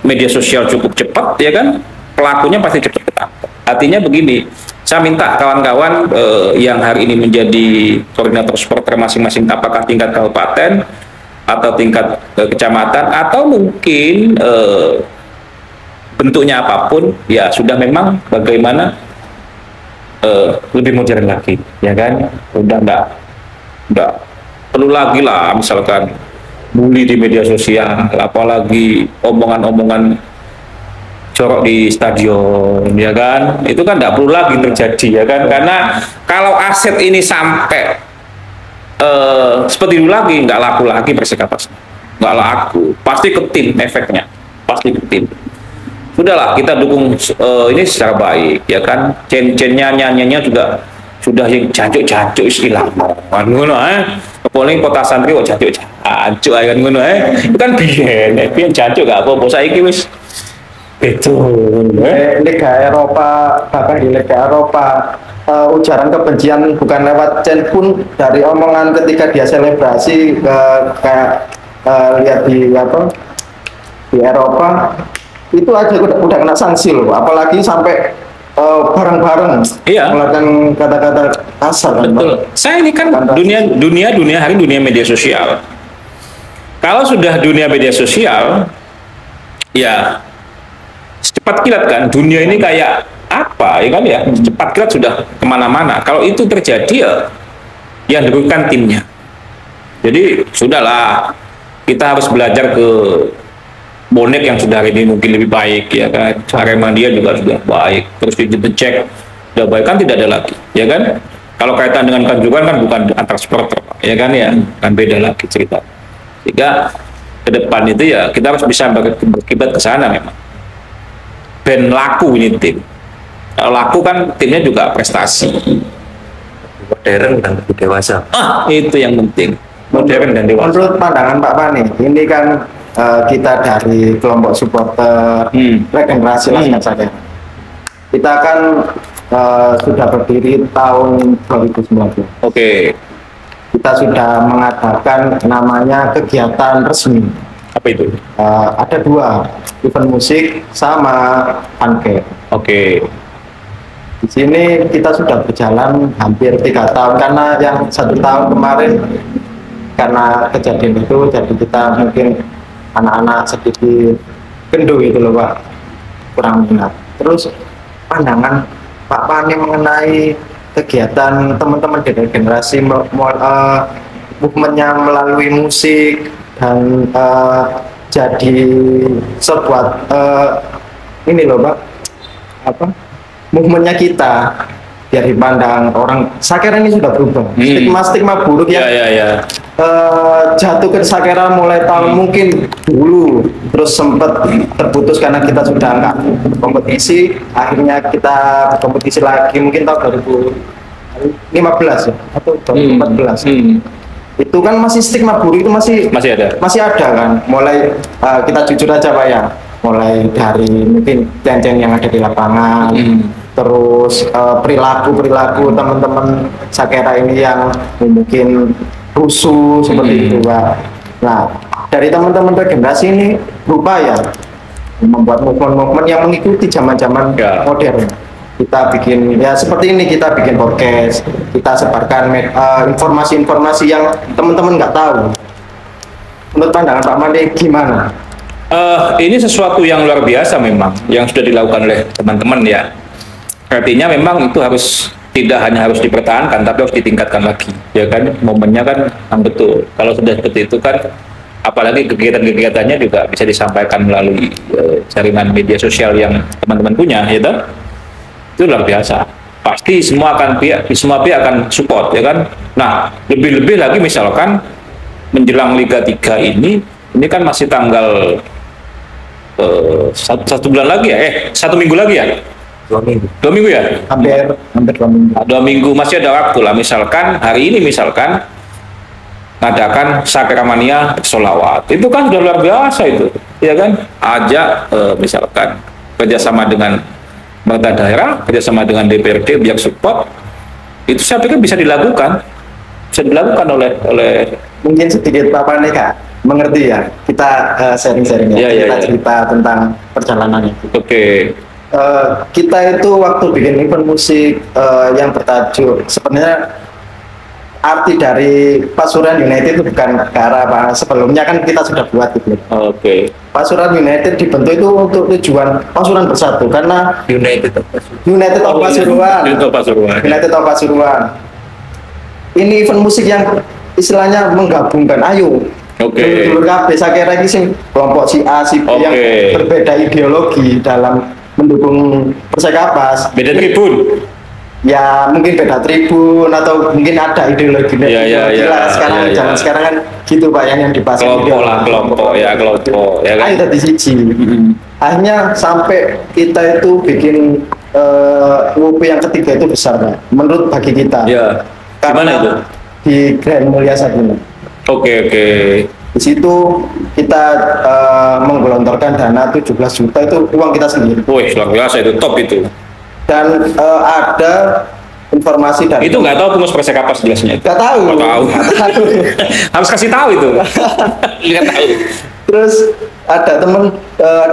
S2: media sosial cukup cepat, ya kan? Pelakunya pasti cepat ketangkep. Artinya begini, saya minta kawan-kawan yang hari ini menjadi koordinator supporter masing-masing, apakah tingkat kabupaten atau tingkat kecamatan atau mungkin bentuknya apapun, ya sudah memang bagaimana lebih modern lagi, ya kan? Udah enggak perlu lagi lah misalkan bully di media sosial, apalagi omongan-omongan jorok di stadion, ya kan? Itu kan enggak perlu lagi terjadi, ya kan? Karena kalau aset ini sampai seperti dulu lagi, nggak laku lagi Persekapas, nggak laku, pasti ke tim efeknya, pasti ke tim. Sudahlah kita dukung ini secara baik, ya kan? Cen-cennya nyanyinya juga sudah yang jancuk-jancuk istilah ngono paling kota santri kok jancuk kan ngono itu kan biyen jancuk gak apa-apa saiki wis betul
S1: Liga Eropa, bahkan di Liga Eropa ujaran kebencian bukan lewat chat pun dari omongan ketika dia selebrasi kayak lihat di apa di Eropa itu aja udah kena sanksi loh, apalagi sampai bareng-bareng
S2: Iya.
S1: mengeluarkan kata-kata kasar kan,
S2: betul.
S1: Bang?
S2: Saya ini kan dunia hari dunia media sosial. Kalau sudah dunia media sosial, ya cepat kilat kan. Dunia ini kayak apa, ya kan ya? Cepat kilat sudah kemana-mana. Kalau itu terjadi ya, yang dirugikan timnya. Jadi sudahlah, kita harus belajar ke bonek yang sudah hari ini mungkin lebih baik, ya kan? Arema dia juga sudah baik, terus dicek sudah baik kan, tidak ada lagi, ya kan? Kalau kaitan dengan kanjuran kan bukan antar supporter, ya kan ya, kan beda lagi cerita. Sehingga ke depan itu ya kita harus bisa berkibat ke sana memang. Ben laku ini tim. Kalau laku kan timnya juga prestasi.
S3: modern dan lebih dewasa.
S2: Itu yang penting. Modern dan dewasa.
S1: Menurut pandangan Pak Pani, ini kan kita dari kelompok supporter regenerasi Laskar Sakera. Kita kan sudah berdiri tahun 2019.
S2: Oke.
S1: Kita sudah mengadakan namanya kegiatan resmi.
S2: Apa itu?
S1: Ada 2, event musik sama funfair.
S2: Oke.
S1: Di sini kita sudah berjalan hampir 3 tahun, karena yang 1 tahun kemarin karena kejadian itu, jadi kita mungkin anak-anak sedikit gendut gitu loh Pak, kurang minat. Terus pandangan Pak Pani mengenai kegiatan teman-teman dari generasi movementnya melalui musik dan jadi sebuah ini loh Pak, apa movementnya kita biar dipandang orang Sakera ini sudah berubah. Stigma buruk yang jatuh ke Sakera mulai tahun mungkin dulu, terus sempat terputus karena kita sudah nggak kompetisi, akhirnya kita kompetisi lagi mungkin tahun 2015 ya atau 2014. Itu kan masih stigma buruk itu masih ada kan. Mulai kita jujur aja Pak ya, mulai dari mungkin cen-cen yang ada di lapangan, terus perilaku teman-teman Sakera ini yang mungkin rusuh seperti itu Pak. Nah, dari teman-teman regenerasi ini berupaya membuat movement-movement yang mengikuti zaman-zaman modern. Kita bikin ya seperti ini, kita bikin podcast, kita sebarkan informasi-informasi yang teman-teman nggak tahu. menurut pandangan Pak Made gimana?
S2: Ini sesuatu yang luar biasa memang yang sudah dilakukan oleh teman-teman ya. Artinya memang itu harus tidak hanya harus dipertahankan tapi harus ditingkatkan lagi ya kan, momennya kan betul. Kalau sudah seperti itu kan apalagi kegiatan-kegiatannya juga bisa disampaikan melalui jaringan media sosial yang teman-teman punya ya kan? Itu luar biasa. Pasti semua pihak akan support ya kan. Nah, lebih-lebih lagi misalkan menjelang Liga 3 ini kan masih tanggal satu bulan lagi ya, 1 minggu lagi ya, 2 minggu ya,
S1: Hampir 2 minggu.
S2: 2 minggu masih ada waktu lah. Misalkan hari ini misalkan ngadakan Sakramania bersolawat, itu kan sudah luar biasa itu ya kan. Ajak misalkan kerjasama dengan pemerintah daerah, kerjasama dengan DPRD biar support, itu saya pikir bisa dilakukan oleh
S1: Mungkin sedikit Pak Made Kak mengerti ya, kita sharing-sharing ya, kita cerita tentang perjalanannya.
S2: Oke.
S1: Kita itu waktu bikin event musik yang bertajuk, sebenarnya arti dari Pasuruan United itu bukan ke arah apa, sebelumnya kan kita sudah buat gitu.
S2: Oke.
S1: Pasuruan United dibentuk itu untuk tujuan Pasuruan bersatu, karena
S3: United
S1: of
S2: Oh,
S1: Pasuruan.
S2: United of Pasuruan.
S1: United of Pasuruan. Ini event musik yang istilahnya menggabungkan, ayo dulur kabeh sakira iki sing kelompok si A si B yang berbeda ideologi dalam mendukung Persekapas.
S2: Beda tribun.
S1: Ya mungkin beda tribun atau mungkin ada ideologi sekarang zaman sekarang kan gitu Pak yang dipasang
S2: kelompok ya kan.
S1: Ayo tadi siji. Akhirnya sampai kita itu bikin UP yang ketiga itu besar Pak, menurut bagi kita.
S2: Ya. Gimana itu?
S1: Di Grand Mulia Sagunya.
S2: Oke.
S1: Di situ kita menggelontorkan dana 17 juta, itu uang kita sendiri.
S2: Wih, luar biasa itu, top itu.
S1: Dan ada informasi dari
S2: itu nggak tahu pengurus Persekapas jelasnya.
S1: Nggak tahu.
S2: Harus kasih tahu itu. Nggak tahu.
S1: Terus ada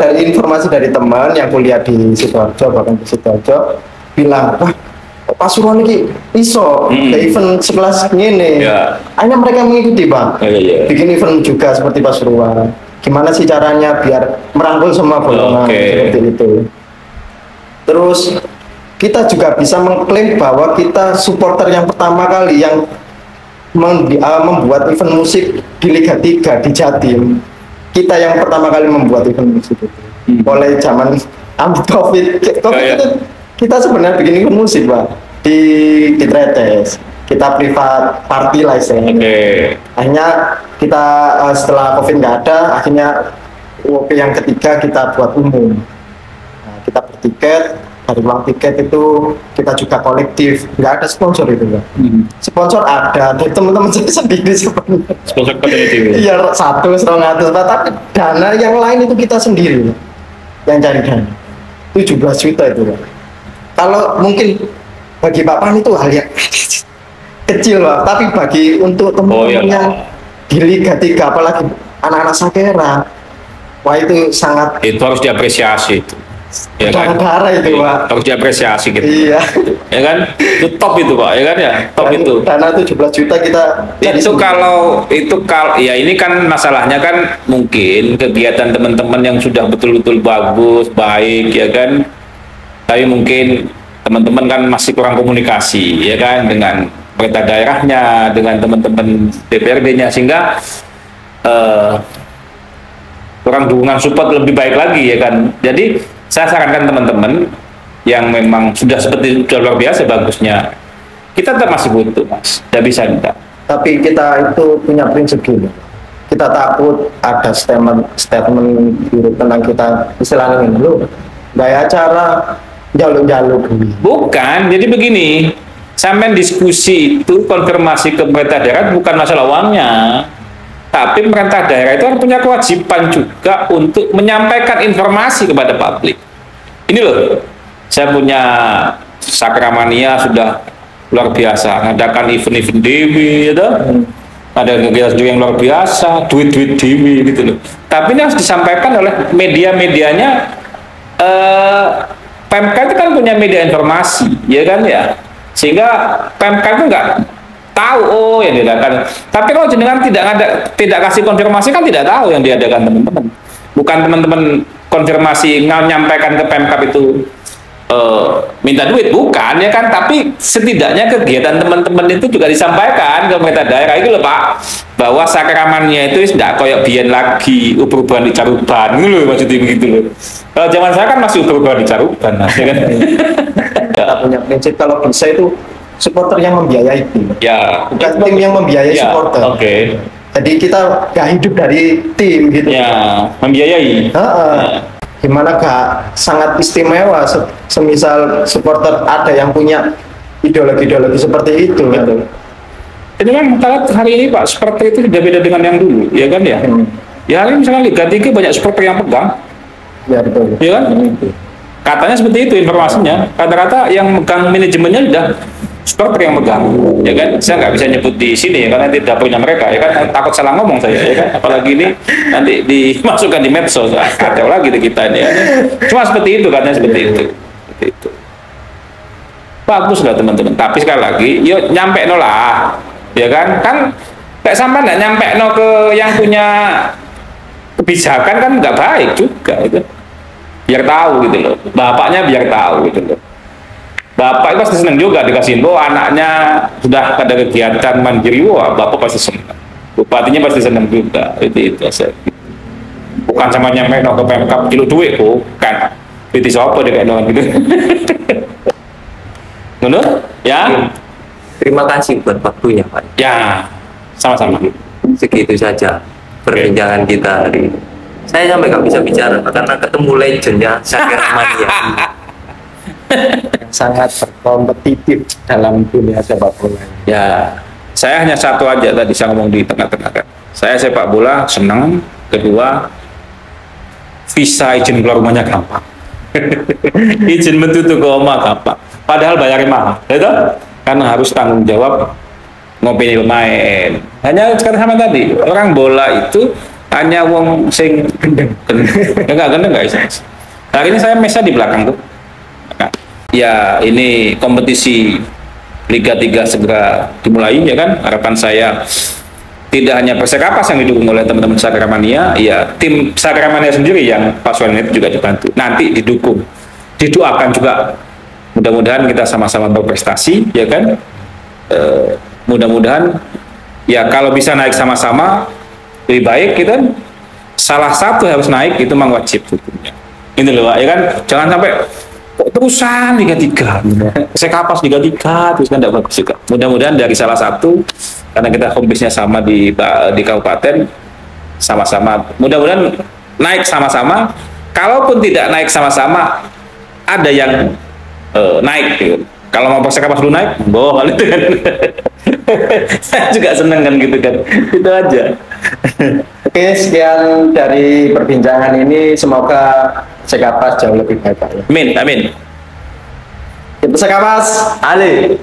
S1: dari informasi dari teman yang kuliah di Sidoarjo, bahkan di Sidoarjo, bilang, wah Pasuruan ini iso ke event sekelas ini. Akhirnya mereka mengikuti Bang. Bikin event juga seperti Pasuruan. Gimana sih caranya biar merangkul semua golongan seperti itu. Terus kita juga bisa mengklaim bahwa kita supporter yang pertama kali yang membuat event musik di Liga 3 di Jatim. Kita yang pertama kali membuat event musik itu. Mulai zaman COVID itu kita sebenarnya bikin event musik Pak di Tretes. Kita privat party lah istilahnya. Akhirnya kita setelah COVID nggak ada, akhirnya UOP yang ketiga kita buat umum. Nah, kita bertiket, dari uang tiket itu kita juga kolektif, nggak ada sponsor itu Pak. Sponsor ada dari teman-teman sendiri sebenarnya.
S2: Sponsor kolektif.
S1: Iya 100-200 Pak, tapi dana yang lain itu kita sendiri yang cari dana. 17 juta itu Pak. Kalau mungkin bagi Pak Pan itu hal yang kecil Pak, tapi bagi untuk teman-teman yang di Liga 3 apalagi anak-anak Sakera, wah itu sangat,
S2: itu harus diapresiasi itu. Ya kan?
S1: Darah itu Pak.
S2: Harus diapresiasi gitu.
S1: Iya.
S2: Ya kan? Itu top itu Pak, ya kan ya? Top itu.
S1: Dana 17 juta kita
S2: itu kalau ya ini kan masalahnya kan mungkin kegiatan teman-teman yang sudah betul-betul bagus, baik ya kan. Tapi mungkin teman-teman kan masih kurang komunikasi ya kan dengan pemerintah daerahnya, dengan teman-teman DPRD-nya, sehingga kurang dukungan support lebih baik lagi ya kan. Jadi saya sarankan teman-teman yang memang sudah luar biasa bagusnya, kita tetap masih butuh Mas, tidak bisa tidak.
S1: Tapi kita itu punya prinsip gini, kita takut ada statement tentang kita istilahnya ini loh, gaya acara jaluk-jaluk.
S2: Bukan, jadi begini, sampai diskusi itu konfirmasi ke pemerintah daerah bukan masalah uangnya, tapi pemerintah daerah itu kan punya kewajiban juga untuk menyampaikan informasi kepada publik. Ini loh, saya punya Sakramania sudah luar biasa, ngadakan event-event Dewi, gitu. Ada kegiatan juga yang luar biasa, duit-duit Dewi gitu loh. Tapi ini harus disampaikan oleh media-medianya. PMK itu kan punya media informasi, ya kan ya, sehingga PMK itu nggak tahu oh yang diadakan. Tapi kalau jenengan tidak kasih konfirmasi kan tidak tahu yang diadakan teman-teman. Bukan teman-teman konfirmasi nyampaikan ke Pemkab itu minta duit, bukan ya kan, tapi setidaknya kegiatan teman-teman itu juga disampaikan ke pemerintah daerah itu loh Pak, bahwa sakramannya itu tidak koyok biyen lagi ubur-uburan di Caruban gitu loh, maksudnya begitu loh. Kalau zaman saya kan masih ubur-uburan di Caruban ya kan.
S1: Kita punya prinsip kalau bisa itu supporter yang membiayai tim,
S2: Ya,
S1: bukan tim yang membiayai
S2: ya,
S1: supporter.
S2: oke.
S1: Jadi kita gak hidup dari tim gitu.
S2: Ya, membiayai.
S1: Gimana gak sangat istimewa semisal supporter ada yang punya ideologi seperti itu.
S2: Betul. Ini kan hari ini Pak, seperti itu sudah beda dengan yang dulu, ya kan ya? Ya hari ini misalnya Liga 3 banyak supporter yang pegang,
S1: Ya betul.
S2: ya kan? Katanya seperti itu informasinya. Kata-kata yang megang manajemennya sudah supporter yang megang, ya kan? Saya nggak bisa nyebut di sini ya, karena tidak punya mereka, ya kan? Takut salah ngomong saya, ya kan? Apalagi ini nanti dimasukkan di medsos, kacau lagi kita ini. Ya. Cuma seperti itu, katanya seperti itu. Seperti itu. Bagus lah teman-teman. Tapi sekali lagi, yuk nyampe no lah, ya kan? Kan kayak sampai nggak nyampe no ke yang punya kebijakan kan nggak baik juga itu. Biar tahu gitu loh, bapaknya biar tahu gitu loh. Bapak pasti senang juga dikasih info anaknya sudah ada kegiatan mandiri, wah bapak pasti senang. Bupatinya pasti senang juga, itu aja. Bukan sama nyampe no ke Pemkab kilo duit bukan. Itu siapa deh kayak gitu. Menurut? Ya.
S3: Terima kasih buat waktunya Pak.
S2: Ya, sama-sama.
S3: Segitu saja perbincangan kita hari ini. Saya sampai nggak bisa bicara karena ketemu legendnya Sakira Mania.
S1: Sangat berkompetitif dalam dunia sepak bola.
S2: Ya, saya hanya satu aja tadi saya ngomong di tengah-tengah kan. Saya sepak bola senang. Kedua, visa izin keluar rumahnya gampang. Izin mentutu ke oma gampang. Padahal bayarin mahal, itu karena harus tanggung jawab ngopeni pemain. Hanya sekarang sama tadi orang bola itu hanya wong sing gendeng, enggak gendeng nggak bisa. Hari ini saya mesa di belakang tuh. Ya ini kompetisi Liga 3 segera dimulai ya kan. Harapan saya tidak hanya Persekapas yang didukung oleh teman-teman Sakramania, ya tim Sakramania sendiri yang pasukan itu juga dibantu. Nanti didukung, didoakan juga. Mudah-mudahan kita sama-sama berprestasi, ya kan? Mudah-mudahan ya kalau bisa naik sama-sama lebih baik, gitu kan? Salah satu harus naik itu memang wajib hukumnya. Ini loh, ya kan? Jangan sampai kok terusan Liga 3, Sekapas Liga 3 terus kan tidak bagus juga. Mudah-mudahan dari salah satu, karena kita home-base-nya sama di kabupaten, sama-sama mudah-mudahan naik sama-sama. Kalaupun tidak naik sama-sama, ada yang naik gitu. Kalau mau Persekapas dulu naik, boh kali itu kan. Saya juga seneng kan gitu kan. Itu aja.
S1: Oke, sekian dari perbincangan ini. Semoga Persekapas jauh lebih baik.
S2: Amin, amin.
S1: Persekapas, Ale.